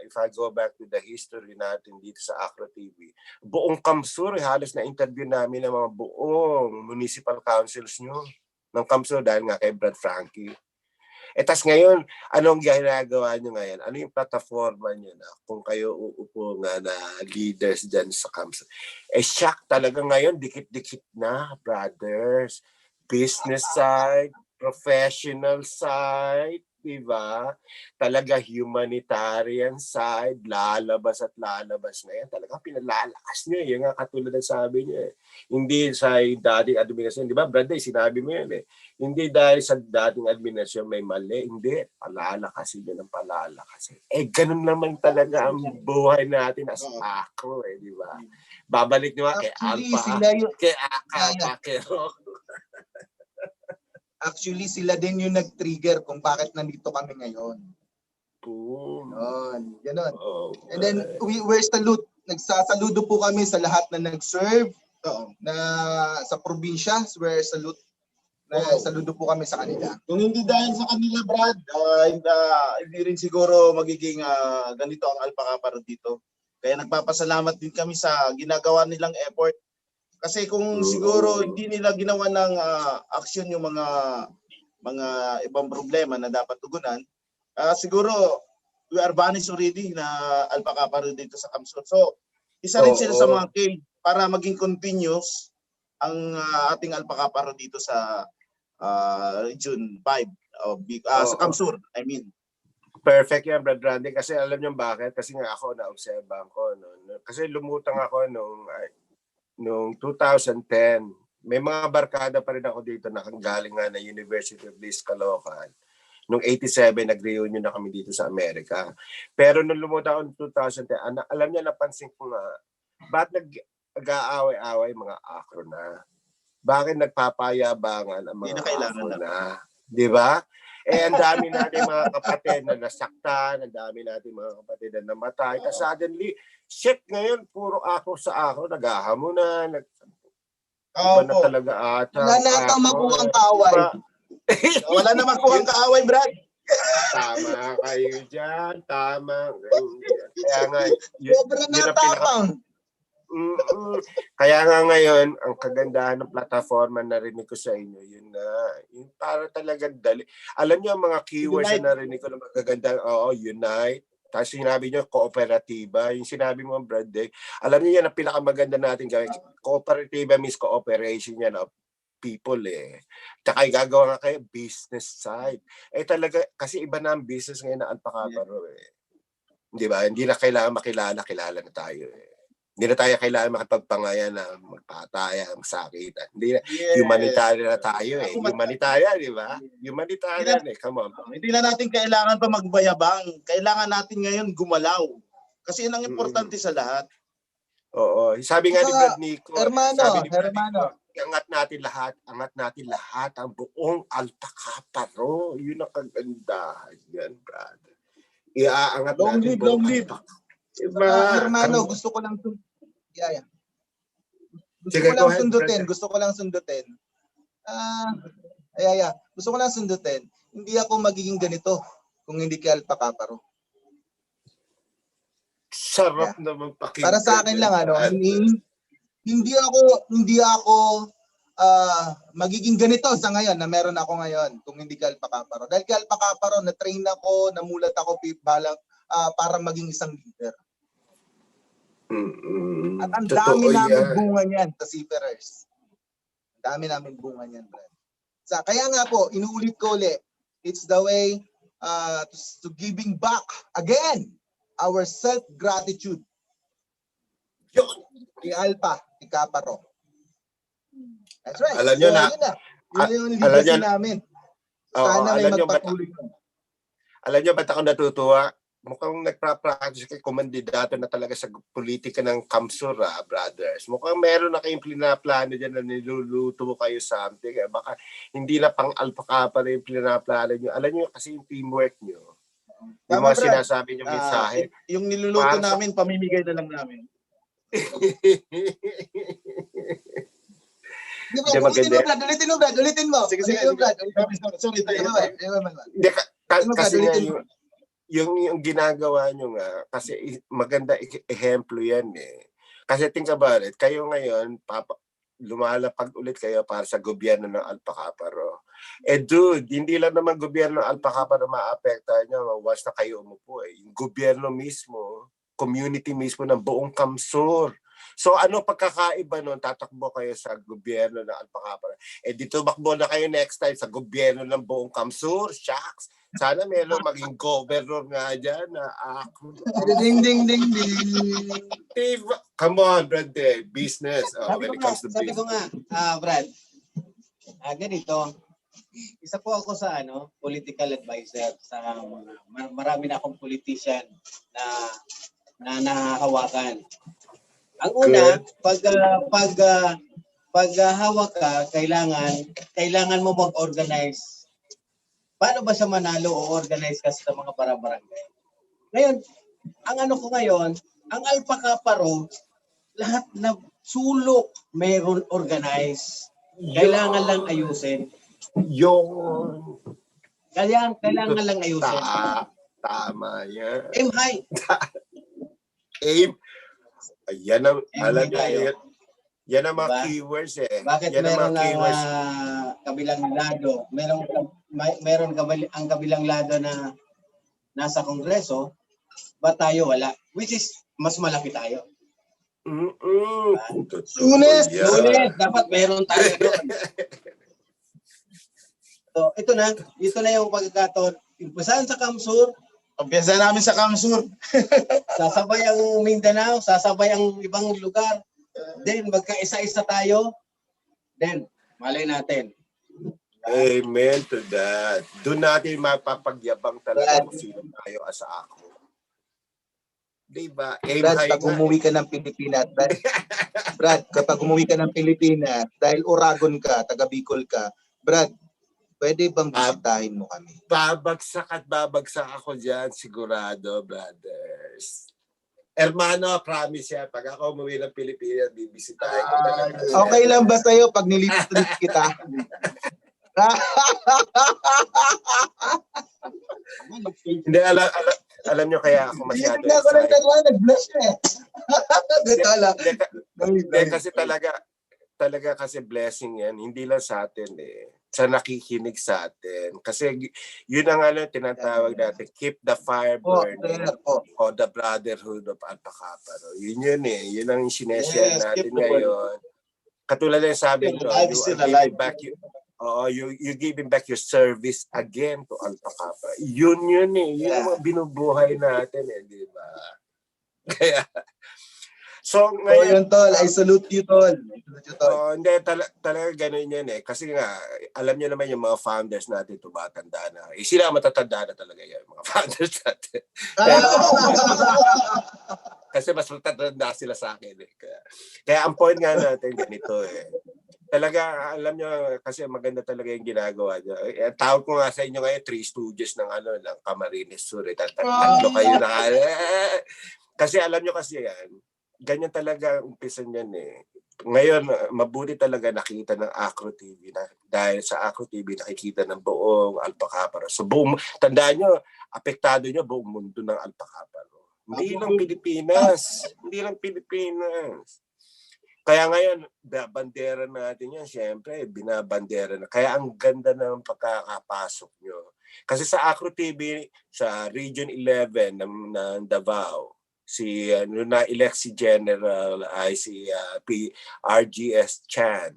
if I go back to the history natin dito sa Acro TV, buong Kamsur halos na interview namin ng mga buong municipal councils nyo ng Kamsur dahil nga kay Brad Frankie. Tas ngayon, anong ginagawa nyo ngayon? Ano yung plataforma nyo na kung kayo uupo nga na leaders dyan sa Kamsur? Shock talaga ngayon, dikit-dikit na, brothers. Business side, professional side, diba? Talaga humanitarian side, lalabas na yan. Talaga pinalalakas nyo. Yung nga katulad ng sabi nyo eh. Hindi sa dating administrasyon, di ba? Brad, sinabi mo yan eh. Hindi dahil sa dating administrasyon may mali. Hindi. Palalakasin nyo ng palalakasin. Ganun naman talaga ang buhay natin as Acro eh, di ba? Babalik nyo kay Alpha, kay Aka, kay Rock. Actually, sila din yung nag-trigger kung bakit nandito kami ngayon. Boom. Ganon. And then, we're salute. Nagsasaludo po kami sa lahat na nag-serve na sa probinsya. We're salute. Saludo po kami sa kanila. Kung hindi dahil sa kanila, Brad, hindi rin siguro magiging ganito ang Alpha Kappa dito. Kaya nagpapasalamat din kami sa ginagawa nilang effort. Kasi kung siguro hindi nila ginawa ng action yung mga ibang problema na dapat tugunan, siguro we are vanished already na Alpha Kappa dito sa Kamsur. So, isa rin sila sa mga case para maging continuous ang ating Alpha Kappa dito sa Region 5 sa Kamsur, I mean. Perfect yan, Brad Randy. Kasi alam niyo bakit? Kasi nga ako, na-observe ko. No? Kasi lumutang ako nung 2010. May mga barkada pa rin ako dito na galing nga na University of East Caloocan. Nung 87, nag-reunion na kami dito sa Amerika. Pero nung lumutang ako noong 2010, alam niya, napansin ko nga, ba't nag-aaway-away mga akro na? Bakit nagpapayabangan ang mga akro na? Di ba? Eh, ang dami natin mga kapatid na nasaktan, ang dami natin mga kapatid na namatay. Kasi suddenly, shit, ngayon, puro ako sa ako, naghahamunan, iba na talaga ata. Wala na ata makuhang kaaway. Wala na makuhang kaaway, Brad. Tama kayo dyan, tama. Kaya nga, Sobrang natapang. Kaya nga ngayon, ang kagandahan ng plataforma narinig ko sa inyo, yun na, yung para talagang dali. Alam niyo, ang mga keywords na narinig ko na magaganda, unite. Tapos sinabi niyo, kooperatiba. Yung sinabi mo, Brad, alam niyo yan, ang pinakamaganda natin gawin. Kooperatiba means cooperation yan of people Tsaka gagawa nga kayo, business side. Talaga, kasi iba na ang business ngayon na Alpha Kappa Di ba? Hindi na kailangan kilala na tayo Hindi na tayo kailangan makipagpangayan na magpataya, masakitan. Hindi na, humanitarian na tayo Humanitarian, di ba? Humanitarian come on. Hindi na natin kailangan pa magbayabang. Kailangan natin ngayon gumalaw. Kasi yun ang importante sa lahat. Oo. Sabi nga ni Brad Nico, Hermano. angat natin lahat ang buong Alpha Kappa Yun ang kagandahan yan, Brad. Iaangat natin buong Alpha Kappa. Hermano, gusto ko lang Gusto ko lang sundutin. Gusto ko lang sundutin. Hindi ako magiging ganito kung hindi kay Alpha Kappa. Sarap naman pakinggan. Para sa akin lang hindi ako magiging ganito sa ngayon na meron ako ngayon kung hindi kay Alpha Kappa. Dahil kay Alpha Kappa na-train ako, namulat ako para maging isang leader. At ang dami namin bunga niyan sa Seafarers. Ang dami namin bunga niyan, Brad. Kaya nga po, inuulit ko ulit, it's the way to giving back again our self-gratitude. Kay Alpha, kay Kappa. That's right. Alam nyo yun yung legacy namin. Sana may magpatuloy. Alam nyo, ba't ako natutuwa? Mukhang nagpa-practice kay kumandidato na talaga sa politika ng Kamsur, brothers. Mukhang meron na kayong plano dyan na niluluto mo kayo something. Baka hindi na pang Alpha Kappa na yung plano nyo. Alam nyo kasi yung teamwork nyo. Yung mga sinasabi nyo mensahe. Yung niluluto namin, pamimigay na lang namin. Ulitin mo. Sige. Sorry tayo. Kasi nga yung ginagawa nyo nga, kasi maganda ehemplo yan Kasi think about it, kayo ngayon, lumalapag ulit kayo para sa gobyerno ng Alpha Kappa. Dude, hindi lang naman gobyerno ng Alpha Kappa na maapektahan nyo once na kayo umupo. Yung gobyerno mismo, community mismo ng buong Kamsur. So ano pagkakaiba nun? Tatakbo kayo sa gobyerno ng Alpha Kappa. Dito bakbo na kayo next time sa gobyerno ng buong Kamsur. Shucks! Sana meron maging governor nga dyan na Ding. Come on, Brad. Business. When it comes to sabi business. ko nga, Brad, ganito, isa po ako sa political advisor sa marami na akong politician na nahahawakan. Ang una, pag hawak ka, kailangan mo mag-organize. Paano ba siya manalo o organize ka sa mga barangay? Ngayon, ang ko ngayon, ang Alpha Kappa lahat na sulok mayroon organize. Kailangan lang ayusin. Yung Kailangan lang ayusin. tama yan. Aim high. Aim. Ayan ang, Aim alam high niyo, tayo. yan ang mga Diba? keywords eh. Bakit Yan ang meron mga ng keywords. kabilang lado? Ang kabilang lado na nasa Kongreso, ba't tayo wala? Which is, mas malaki tayo. Lunes! Yeah. Lunes, dapat meron tayo doon. So, ito na yung pagkakataon. Umpisahan sa Kamsur, Pagpiyasa namin sa Kamsur. sasabay ang Mindanao, sasabay ang ibang lugar. Then, magkaisa-isa tayo. Then, malay natin. Amen to that. Doon natin mapapagyabang talaga kung sino tayo as ako. Diba? Aim Brad, high pag umuwi ka ng Pilipinas, Brad, kapag umuwi ka ng Pilipinas, dahil Oragon ka, taga Bicol ka, Brad, pwede bang bisitahin mo kami? babagsak at babagsak ako dyan, sigurado, brothers. Hermano, promise yan. Pag ako umuwi ng Pilipinas, bibisitahin ko talaga. Okay lang ba sa'yo pag nilipat kita? Hindi, alam nyo kaya ako masyado Hindi ako excited. nag-blush eh. Hindi, kasi talaga kasi blessing yan. Hindi lang sa atin eh. Sa nakikinig sa atin. Kasi yun ang tinatawag natin, keep the fire burning. O the brotherhood of Alpacaparo. Yun eh. Yun ang sineshare Yes, natin keep the word. ngayon. Katulad ng sabi nyo, Alive, still alive. you giving back your service again to Alpacaparo. Yun eh. Yun ang mga binubuhay natin eh. Di ba? Kaya, so Yun, ngayon, tol. I salute you, tol. hindi, talaga ganun yan eh. Kasi nga, alam niyo naman yung mga founders natin tumatanda na. Sila matatanda na talaga yan, mga founders natin. Kasi mas matatanda sila sa akin eh. Kaya ang point nga natin ganito eh. Talaga, alam niyo, kasi maganda talaga yung ginagawa niyo. Tawag ko nga sa inyo ngayon, 3 Stooges ng ng Camarines Sur. Tatlo kayo na. Kasi alam niyo kasi yan, ganyan talaga ang umpisa niyan eh. Ngayon, mabuti talaga nakita ng Acro TV na dahil sa Acro TV nakikita ng buong Alpacaparo. So tandaan nyo, apektado nyo buong mundo ng Alpacaparo. Hindi lang Pilipinas. Hindi lang Pilipinas. Kaya ngayon, bandera natin yan, syempre, binabandera na. Kaya ang ganda ng pagkakapasok nyo. Kasi sa Acro TV, sa Region 11 ng Davao, na-elect si General ay si RGS Chan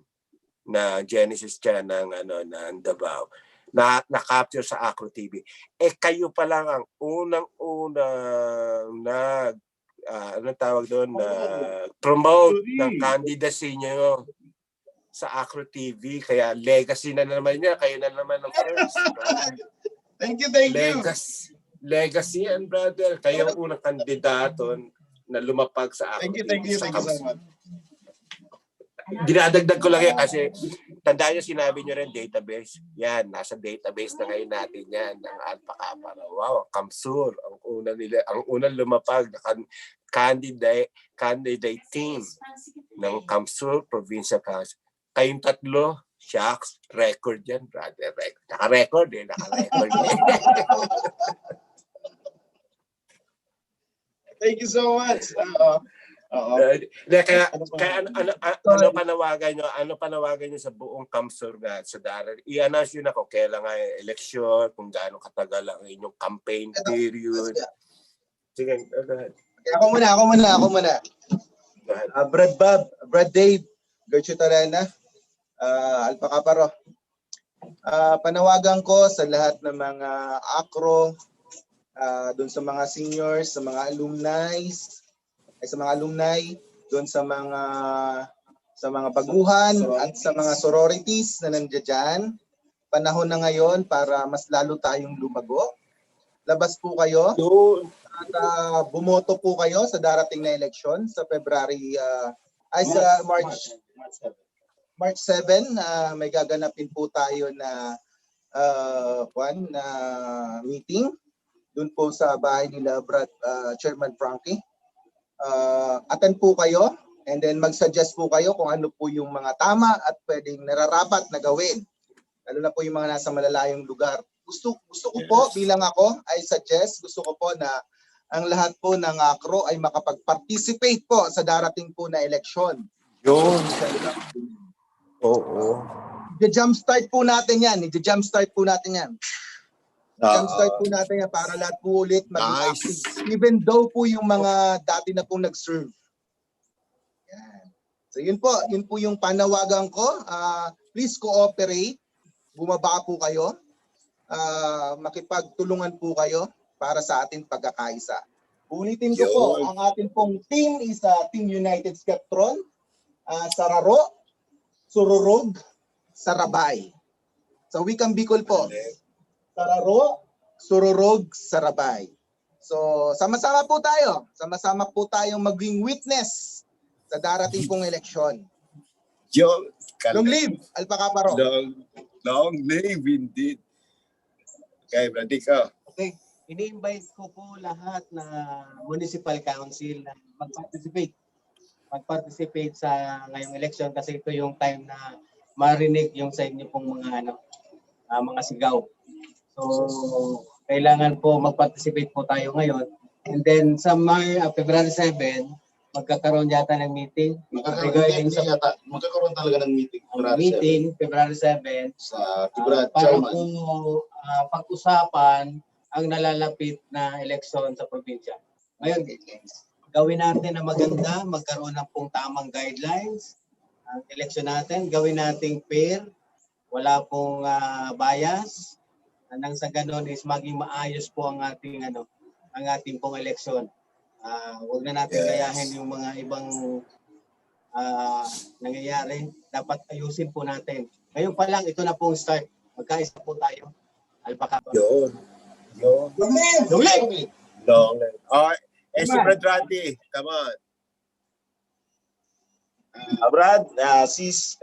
na Genesis Chan ng Davao na-capture sa Acro TV. Kayo pa lang ang unang anong tawag doon na promote ng candidacy niyo sa Acro TV. Kaya legacy na naman niya. Kayo na naman ang first. Thank you. Legacy yan, brother. Kayo ang unang kandidato na lumapag sa Acro TV. Thank you so much. Dinadagdag ko lang yan kasi tandaan nyo, sinabi nyo rin database. Yan, nasa database na ngayon natin yan ng Alpacaparo. Wow, Kamsur, ang unang lumapag na candidate team ng Kamsur Provincial Council. Kayong tatlo, shucks, record yan, brother. Naka-record eh. Thank you so much. Kaya ano panawagan nyo sa buong Kamsur nga sa darating? I-announce nyo na kung kailan nga yung eleksyon, kung gaano katagal ang inyong campaign period. Sige, go ahead. Ako muna. Brad Bob, Brad Dave, Gertrude Arena, Alpacaparo. Panawagan ko sa lahat ng mga Acro, doon sa mga seniors, sa mga alumni, doon sa mga baguhan at sa mga sororities na nandiyan dyan. Panahon na ngayon para mas lalo tayong lumago. Labas po kayo at bumoto po kayo sa darating na eleksyon sa March 7. May gaganapin po tayo na meeting doon po sa bahay nila Chairman Frankie. Attend po kayo and then mag-suggest po kayo kung ano po yung mga tama at pwedeng nararapat na gawin lalo na po yung mga nasa malalayong lugar. Gusto ko po bilang ako, I suggest, gusto ko po na ang lahat po ng crew ay makapag-participate po sa darating po na eleksyon. Yun. Oo. I-jumpstart po natin yan. I-jumpstart po natin yan. I-jumpstart po natin yan para lahat po ulit maging Nice. active. Even though po yung mga dati na pong nag-serve. Yan. So yun po yung panawagan ko. Please cooperate. Bumaba po kayo. Makipagtulungan po kayo para sa ating pagkakaisa. Ulitin ko po, Yun. ang ating pong team is Team United Skeptron, Sararo, Sururog, Sarabay. So wikang Bicol po. Sararo, Sururog, Sarabay. So sama-sama po tayo. Sama-sama po tayong maging witness sa darating pong eleksyon. Yun. Long live, Alpaca Paro. Long live indeed. Okay, Brady ka. Okay. Ini-invite ko po lahat na municipal council na mag-participate. Mag-participate sa ngayong election kasi ito yung time na marinig yung sa inyo pong mga sigaw. So, kailangan po mag-participate po tayo ngayon. And then sa February 7, magkakaroon yata ng meeting regarding sa Magkakaroon talaga ng meeting. February 7 Sa para chairman. po pag-usapan ang nalalapit na eleksyon sa probinsya. Ngayon, gawin natin na maganda, magkaroon ng pong tamang guidelines ang eleksyon natin, gawin nating fair, wala pong bias, nang sa ganon is maging maayos po ang ating pong eleksyon. Huwag na natin gayahin yung mga ibang nangyayari. Dapat ayusin po natin. Ngayon pa lang, ito na pong start. Magkaisa po tayo. Alpaca. Yun. Yun. Long live! Long live. Okay. Si Brad Randy, come on. Brad, sis,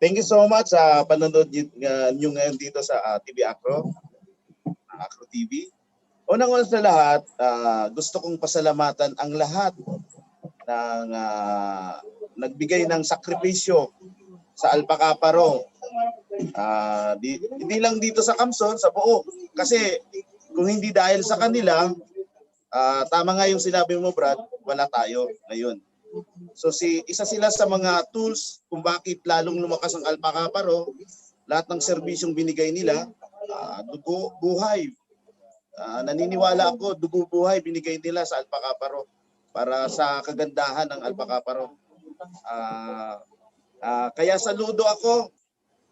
thank you so much sa panonood nyo ngayon dito sa TV Acro, Acro TV. Unang-una sa lahat, gusto kong pasalamatan ang lahat ng nagbigay ng sakripisyo sa Alpaca Paro. Hindi lang dito sa Kamson, sa buo. Kasi kung hindi dahil sa kanila, tama nga yung sinabi mo, Brad, wala tayo ngayon. So isa sila sa mga tools kung bakit lalong lumakas ang Alpaca Paro. Lahat ng serbisyong binigay nila, dugo, buhay. Naniniwala ako, dugo buhay binigay nila sa Alpaca Paro para sa kagandahan ng Alpaca Paro. Kaya saludo ako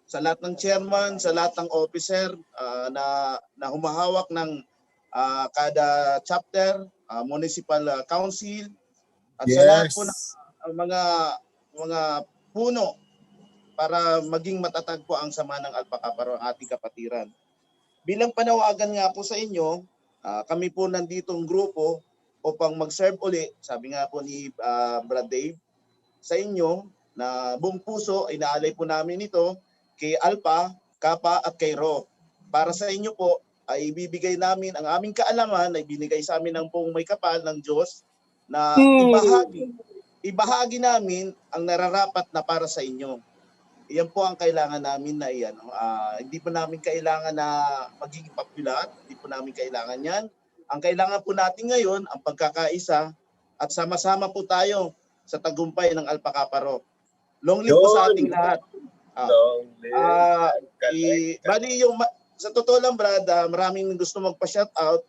sa lahat ng chairman, sa lahat ng officer na humahawak ng kada chapter, municipal council, at sa lahat po ng mga puno para maging matatag po ang sama ng Alpaca Paro, ang ating kapatiran. Bilang panawagan nga po sa inyo, kami po nanditong grupo upang mag-serve uli, sabi nga po ni Brad Dave, sa inyo na buong puso, inaalay po namin ito kay Alpa, Kapa at kay Ro. Para sa inyo po, ay ibibigay namin ang aming kaalaman na ibinigay sa amin ng buong may kapal ng Diyos na ibahagi namin ang nararapat na para sa inyo. Iyan po ang kailangan namin na iyan. Hindi po namin kailangan na maging popular, hindi po namin kailangan yan. Ang kailangan po natin ngayon, ang pagkakaisa at sama-sama po tayo sa tagumpay ng Alpaca Paro. Long live po sa ating lahat. Long live. Bali yung sa totoo lang, Brad, maraming gusto magpa-shoutout.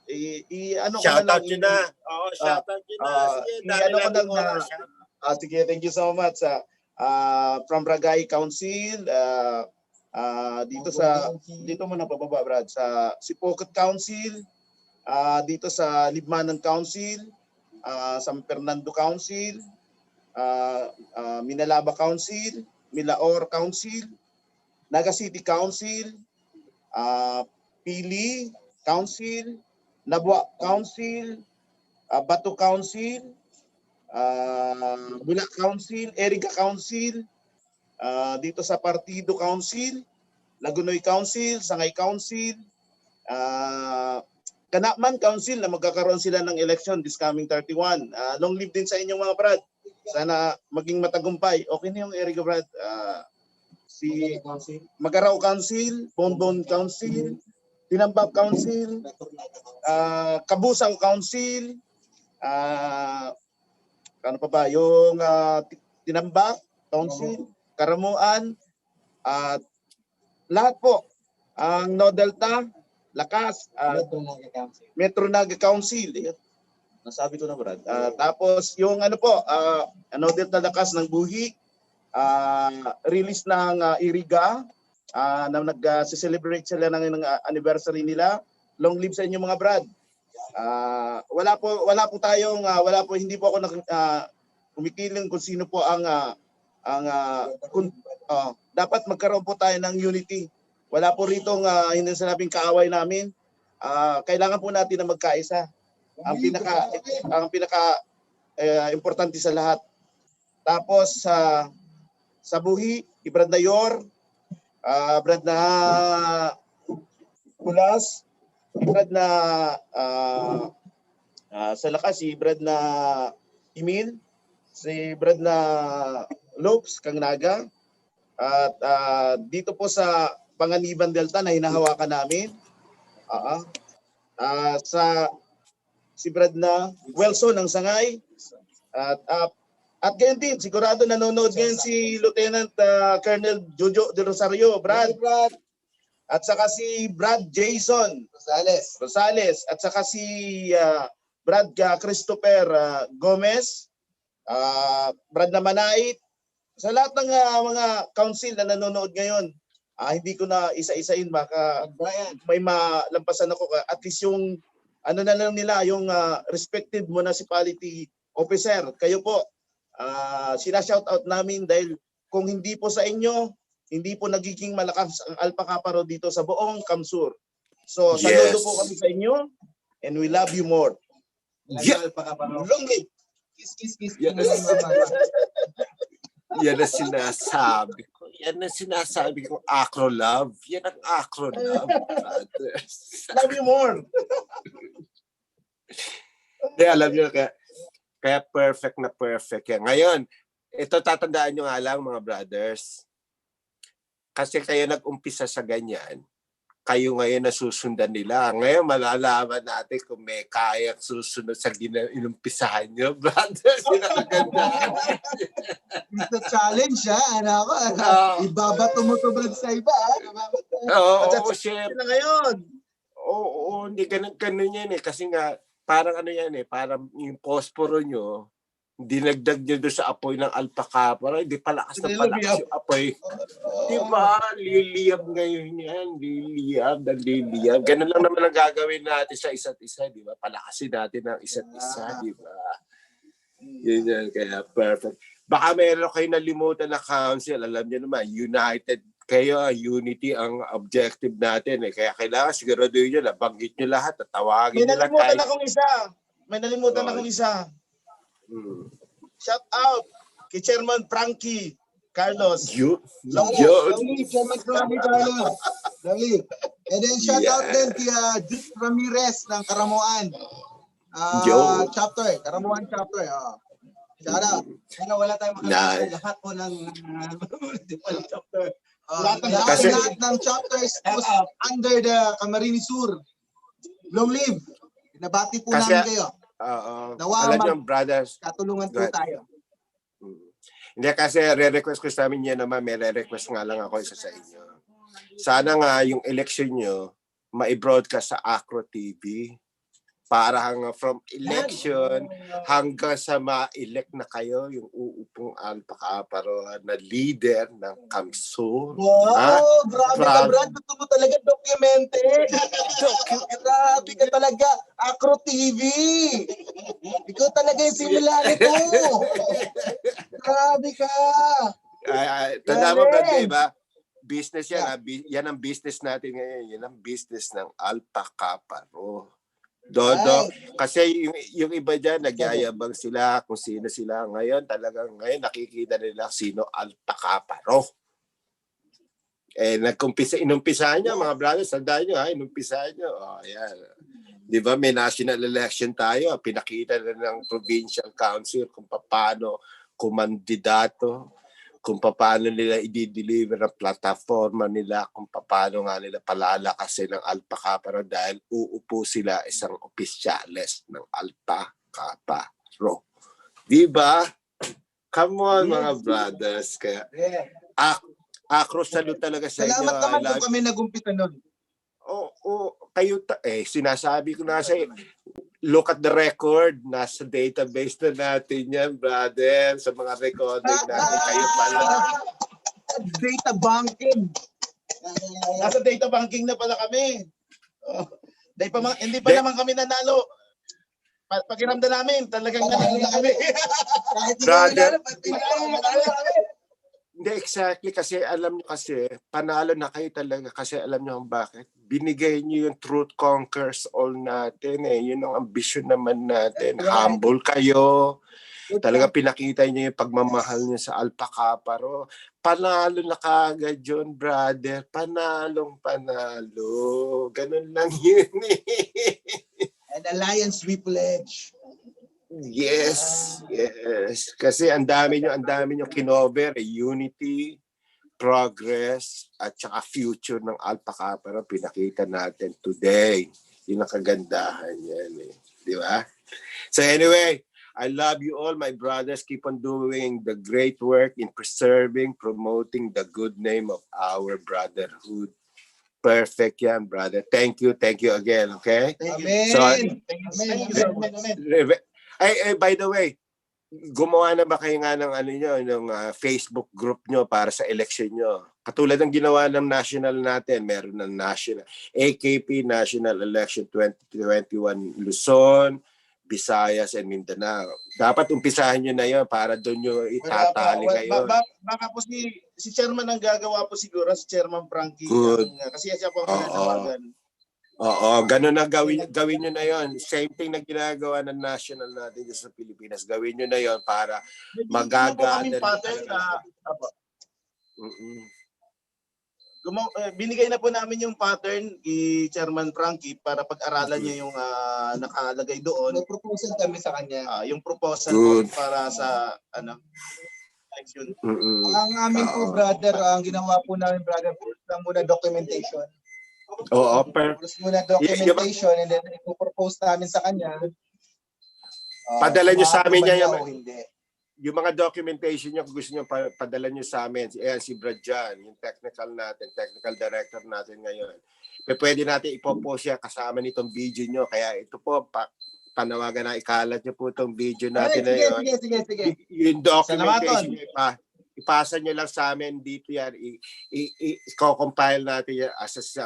Shoutout yun na. Oo, shoutout yun na. Sige, dami natin oras. Sige, thank you so much. From Bragay Council, dito muna pababa, Brad, sa Sipokat Council, dito sa Libmanan Council, San Fernando Council, Minalaba Council, Milaor Council, Naga City Council, Pili Council, Nabwa Council, Bato Council, Bula Council, Eriga Council, dito sa Partido Council, Lagunoy Council, Sangay Council, Kanakman Council na magkakaroon sila ng election this coming 31. Long live din sa inyong mga Brad. Sana maging matagumpay. Okay na yung Eriga, Brad. si Magaraw Council, Bonbon Council, Tinambak Council, Kabusang Council, ano pa ba, yung Tinambak Council, Karamuan, at lahat po, ang No Delta, Lakas, Metro Naga Council. Nasabi ko na, Brad. Tapos yung ano po, No Delta Lakas ng Buhi, release ng Iriga, na nag-celebrate sila ng anniversary nila. Long live sa inyo mga Brad. Wala po tayong hindi po ako kumikiling kung sino po ang dapat magkaroon po tayo ng unity. Wala po rito hindi sinabing kaaway namin. Kailangan po natin na magkaisa. Ang pinaka importante sa lahat. Tapos sa Buhi, Brad Nayor, Brad na Kulas, Brad na sa Lakas, si Brad na Emil, si Brad na Lopes, Kang Naga, at dito po sa Panganiban Delta na hinahawakan namin, si Brad na Wilson ng Sangay, at ganyan din, sigurado nanonood ngayon si Lieutenant Colonel Jojo de Rosario, Brad. At saka si Brad Jason Rosales. At saka si Brad Christopher Gomez, Brad na Manait. Sa lahat ng mga council na nanonood ngayon, hindi ko na isa-isain, baka may malampasan ako. At least yung ano na lang nila, yung respected municipality officer, kayo po, sina-shout out namin dahil kung hindi po sa inyo, hindi po nagiging malakas ang Alpha Kappa Road dito sa buong Kamsur. So, saludo po kami sa inyo and we love you more. Long live! Kiss. Yan ang sinasabi ko. Yan ang sinasabi ko, acro love. Yan ang acro love. Love you more! Hindi, alam nyo, kaya perfect na perfect yan. Ngayon, ito tatandaan nyo nga lang mga brothers. Kasi kayo nag-umpisa sa ganyan, kayo ngayon nasusundan nila. Ngayon malalaman natin kung may kayang susunod sa inumpisahan nyo, brothers. Ito challenge ibabato mo to Brad sa iba Oo, syempre. Na ngayon. Oo, hindi ganun yan eh. Kasi nga, parang ano yan eh, parang yung posporo nyo, dinagdag nyo doon sa apoy ng Alpha Kappa, hindi palakas na palakas yung apoy. Diba? Liliyab ngayon yan. Liliyab. Ganun lang naman ang gagawin natin sa isa't isa, di ba? Palakasin natin ang isa't isa, di ba? Yun yan, kaya perfect. Baka meron kayo nalimutan na council, alam nyo naman, united kayo, unity ang objective natin eh. Kaya kailangan siguraduhin nyo, nabanggit nyo lahat, tatawagin nyo lang kahit... May nalimutan akong isa. Shout out kay Chairman Frankie Carlos. Chairman Frankie Carlos. And then shout out din kay Jus Ramirez ng Karamuan. Karamuan chapter. Shout out. Kaya wala tayong makakita lahat po ng chapter. Lahat ng chapters was under the Camarines Sur. Long live. Nabati po namin kayo. Alam niyo, brothers, katulungan po tayo. Hindi kasi re-request ko sa amin yan naman, may re-request nga lang ako isa sa inyo. Sana nga yung election nyo ma-broadcast sa Acro TV para from election hanggang sa ma-elect na kayo yung uupong Alpha Kappa na leader ng Kamsur. Wow! Grabe ka, Brad. Gusto mo talaga dokumente. Grabe ka talaga. Acro TV. Ikaw talaga yung simula nito. Grabe ka. Tanda mo ba, diba? Business yan. Yan ang business natin ngayon. Yan ang business ng Alpha Kappa. Dodo. Kasi yung iba dyan, nagyayabang sila kung sino sila. Ngayon, talagang ngayon, nakikita nila sino Alpha Kappa. Inumpisahan niya, mga brothers, tandaan nyo, inumpisahan nyo. Ayan. Di ba, may national election tayo. Pinakita na ng provincial council kung paano kumandidato. kung paano nila i-deliver ang plataforma nila, kung paano nga nila palalakasin ng Alpha Kappa dahil uupo sila isang opisyales ng Alpha Kappa Rho. Diba? Come on, mga brothers. Kaya, Yeah. akro salute talaga sa inyo. Salamat naman kung kami nagumpita nun. Kayo, sinasabi ko na sa look at the record. Nasa database na natin yan, brother. Sa mga recording natin, kayo pala. Data banking. Nasa data banking na pala kami. Oh, hindi pa naman kami nanalo. Pakiramdam namin, talagang nanalo na kami. Kahit hindi Brother. manalo kami. Hindi, exactly. Kasi alam nyo kasi, panalo na kayo talaga. Kasi alam nyo kung bakit. Binigay nyo yung truth conquers all natin eh. Yun ang ambisyon naman natin. Right. Humble kayo. Talaga pinakita nyo yung pagmamahal nyo sa Alpha Kappa Rho. Panalo na kagad yun, brother. Panalo. Ganun lang yun eh. An alliance we pledge. Yes. Kasi ang dami nyo kinover, unity, progress, at saka future ng Alpha Kappa Rho pinakita natin today. Yun ang kagandahan yan eh. Di ba? So anyway, I love you all, my brothers. Keep on doing the great work in preserving, promoting the good name of our brotherhood. Perfect yan, brother. Thank you again, okay? Amen. So, Amen. Ay, by the way, gumawa na ba kayo nga ng Facebook group nyo para sa election nyo? Katulad ng ginawa ng national natin, meron ng national AKP National Election 2021 Luzon, Visayas, and Mindanao. Dapat umpisahan nyo na yun para doon nyo itatali ngayon. Baka po si Chairman ang gagawa po siguro, si Chairman Frankie. Good. Kasi siya po ang nananawagan. Oo, ganun na gawin nyo na yon. Same thing na ginagawa ng national natin sa Pilipinas. Gawin nyo na yon para magagather. Binigay na po namin yung pattern kay Chairman Frankie para pag-aralan niya yung nakalagay doon. May proposal kami sa kanya. Yung proposal po para sa election. Ang amin po, brother, ang ginawa po namin, brother, first lang muna documentation. Oo, First muna documentation and then ipopropose namin sa kanya. Padala nyo sa amin yan. Hindi. Yung mga documentation nyo, kung gusto nyo padala nyo sa amin. Ayan, si Brad John, yung technical director natin ngayon. Pwede natin ipopost siya kasama nitong video nyo. Kaya ito po, panawagan na ikalat nyo po itong video natin na yun. Sige. Yung documentation nyo, ipasa nyo lang sa amin dito yan. I-compile natin yan as a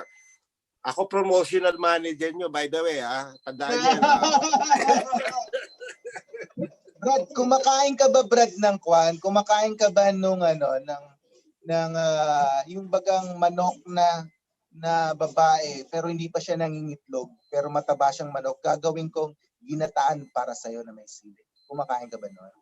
ako promotional manager nyo, by the way, ha? Tandaan nyo. Brad, kumakain ka ba, Brad, ng kwan? Kumakain ka ba nung yung bagang manok na babae pero hindi pa siya nangingitlog pero mataba siyang manok? Gagawin kong ginataan para sa'yo na may sili. Kumakain ka ba nun?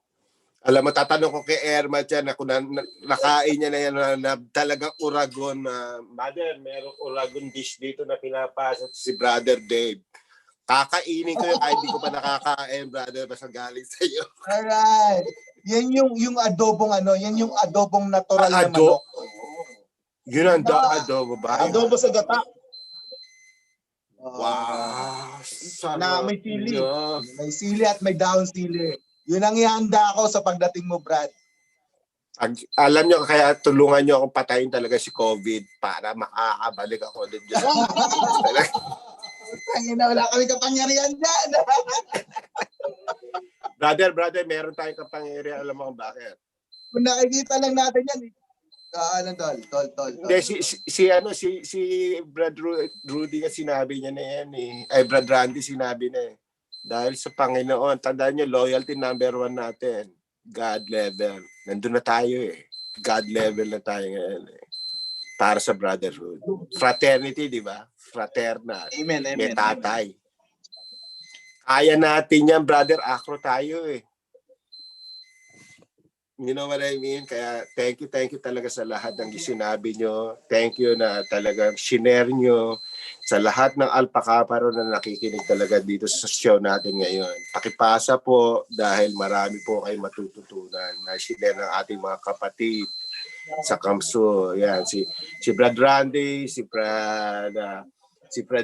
Alam mo, tatanong ko kay Erma dyan na kung nakain niya na yan na talagang uragon. Mother, merong uragon dish dito na pinapasok si Brother Dave. Kakainin ko yung kahit di ko pa nakakain, brother, basta galing sa iyo. Alright. Yan yung adobong yan yung adobong natural na manok. Yun ang adobo ba? Adobo sa gata. Wow. Na may sili. May sili at may daon sili. Yun ang ihanda ko sa pagdating mo, Brad. Alam nyo, kaya tulungan nyo akong patayin talaga si COVID para makakabalik ako din dyan. Wala kami kapangyarihan dyan. Brother, meron tayong kapangyarihan. Alam mo kung bakit? Kung nakikita lang natin yan, tol. Hindi, si Brad Rudy nga sinabi niya na yan eh. Ay, Brad Randy sinabi na eh. Dahil sa Panginoon, tandaan nyo, loyalty number 1 natin. God level. Nandun na tayo eh. God level na tayo ngayon eh. Para sa brotherhood. Fraternity, di ba? Fraternal. Amen. May tatay. Kaya natin yan, brother. Akro tayo eh. You know what I mean? Kaya thank you talaga sa lahat ng sinabi nyo. Thank you na talagang shinare nyo sa lahat ng Alpha Kappa Rho na nakikinig talaga dito sa show natin ngayon. Pakipasa po dahil marami po kayo matututunan na shinare ng ating mga kapatid sa Kamso. Yan, si Brad Randy, si Brad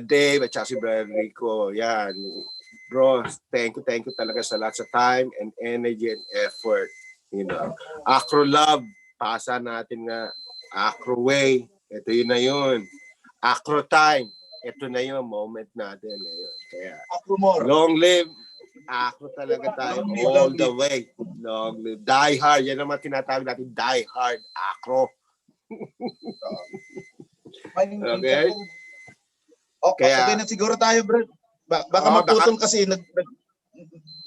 Dave, at saka si Brad Rico. Yan. Bro, thank you talaga sa lahat sa time and energy and effort. You know, Acro Love, pasa natin nga. Acro Way, ito yun na yun. Acro Time, ito na yung moment natin ngayon. Kaya, Acro more. long live Acro talaga tayo Long live, all long the way. Long live. Die hard, yan naman tinatawag natin, die hard Acro. Okay. Okay, Kaya- okay na siguro tayo, bro. Baka Oo, maputol kasi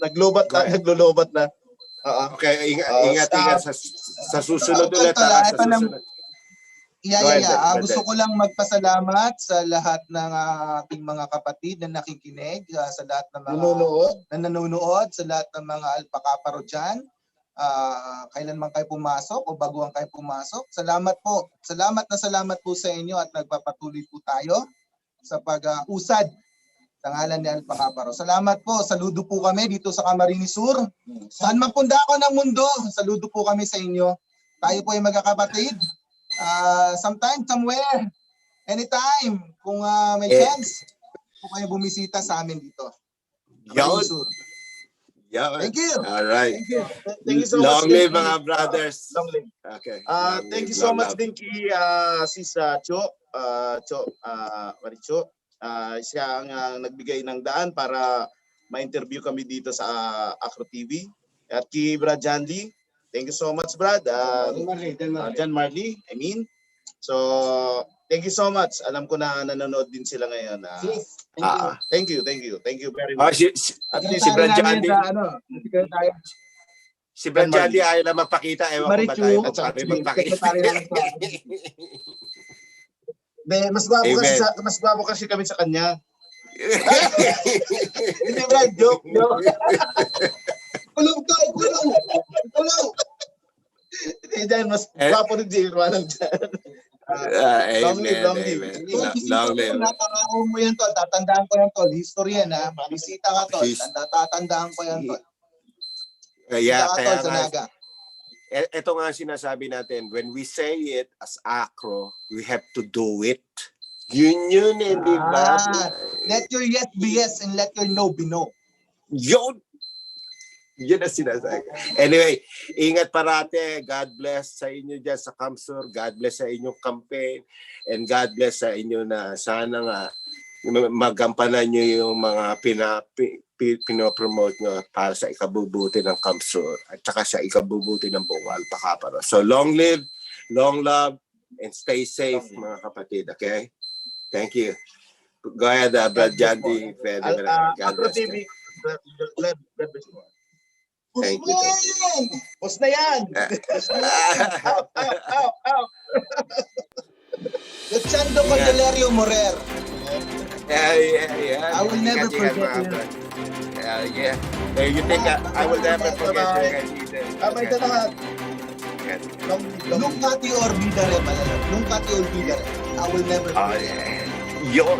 naglobat na, Go ahead. naglulubat na. Okay, ingat sa susunod Tol, ulit. tol, Sa ito lang- susunod. Yeah, Go ahead, yeah, yeah. Brad. Gusto ko lang magpasalamat sa lahat ng ating mga kapatid na nakikinig, sa lahat ng mga nanonood, sa lahat ng mga alpakaparo dyan. Kailan man kayo pumasok o baguhan kayo pumasok. Salamat po. Salamat po sa inyo at nagpapatuloy po tayo sa pag-usad sa ngalan ni Alpakaparo. Salamat po. Saludo po kami dito sa Camarines Sur. Saan man punda ako ng mundo, saludo po kami sa inyo. Tayo po ay magkakapatid. Sometime, somewhere, anytime, kung may chance, po kayo bumisita sa amin dito. Yon. Camarines Sur. Yon. Thank you. All right. Thank you so much. Long live din, mga brothers. Long live. Okay. Thank you so much din kay Sis Cho, Maricho. Siya ang nagbigay ng daan para ma-interview kami dito sa Acro TV. At kay Brad Jandy, thank you so much, Brad. John Marley, I mean. So, thank you so much. Alam ko na nanonood din sila ngayon. Thank you very much. At least si Brad Jandy. Secretary. Si Brad Jandy ayaw na magpakita. Ewan ko ba Marichu, tayo at saka magpakita. Mas gwapo kasi kami sa kanya. Hindi, Brad, joke. Kulong. Hindi dyan, mas gwapo rin si Irwanang dyan. Long live. Long live. Natangako mo yan, tol. Tatandaan ko yan, tol. History yan, ha. Bisita ka, tol. Tatandaan ko yan, tol. Kaya Kaya sa nga, Naga. ito nga ang sinasabi natin, when we say it as Acro, we have to do it. Yun eh, di ba? Let your yes be yes and let your no be no. Yun! Yun ang sinasabi. Anyway, ingat parate. God bless sa inyo dyan sa Kamsur. God bless sa inyong campaign. And God bless sa inyo na sana nga magampanan nyo yung mga pinopromote nyo para sa ikabubuti ng Kamsur at saka sa ikabubuti ng buong Alpakaparo. So long live, long love, and stay safe mga kapatid. Okay? Thank you. Go ahead, Brad Jandy. Acro TV. God bless you. Thank you. Pus na yan! Ow! Luciano Candelario Morer. Yeah. I will never forget you. Yeah. You think I will never forget you guys either. Kamay ka lahat. Nung kati orbidare, malala. Nung kati orbidare. I will never forget. Yun.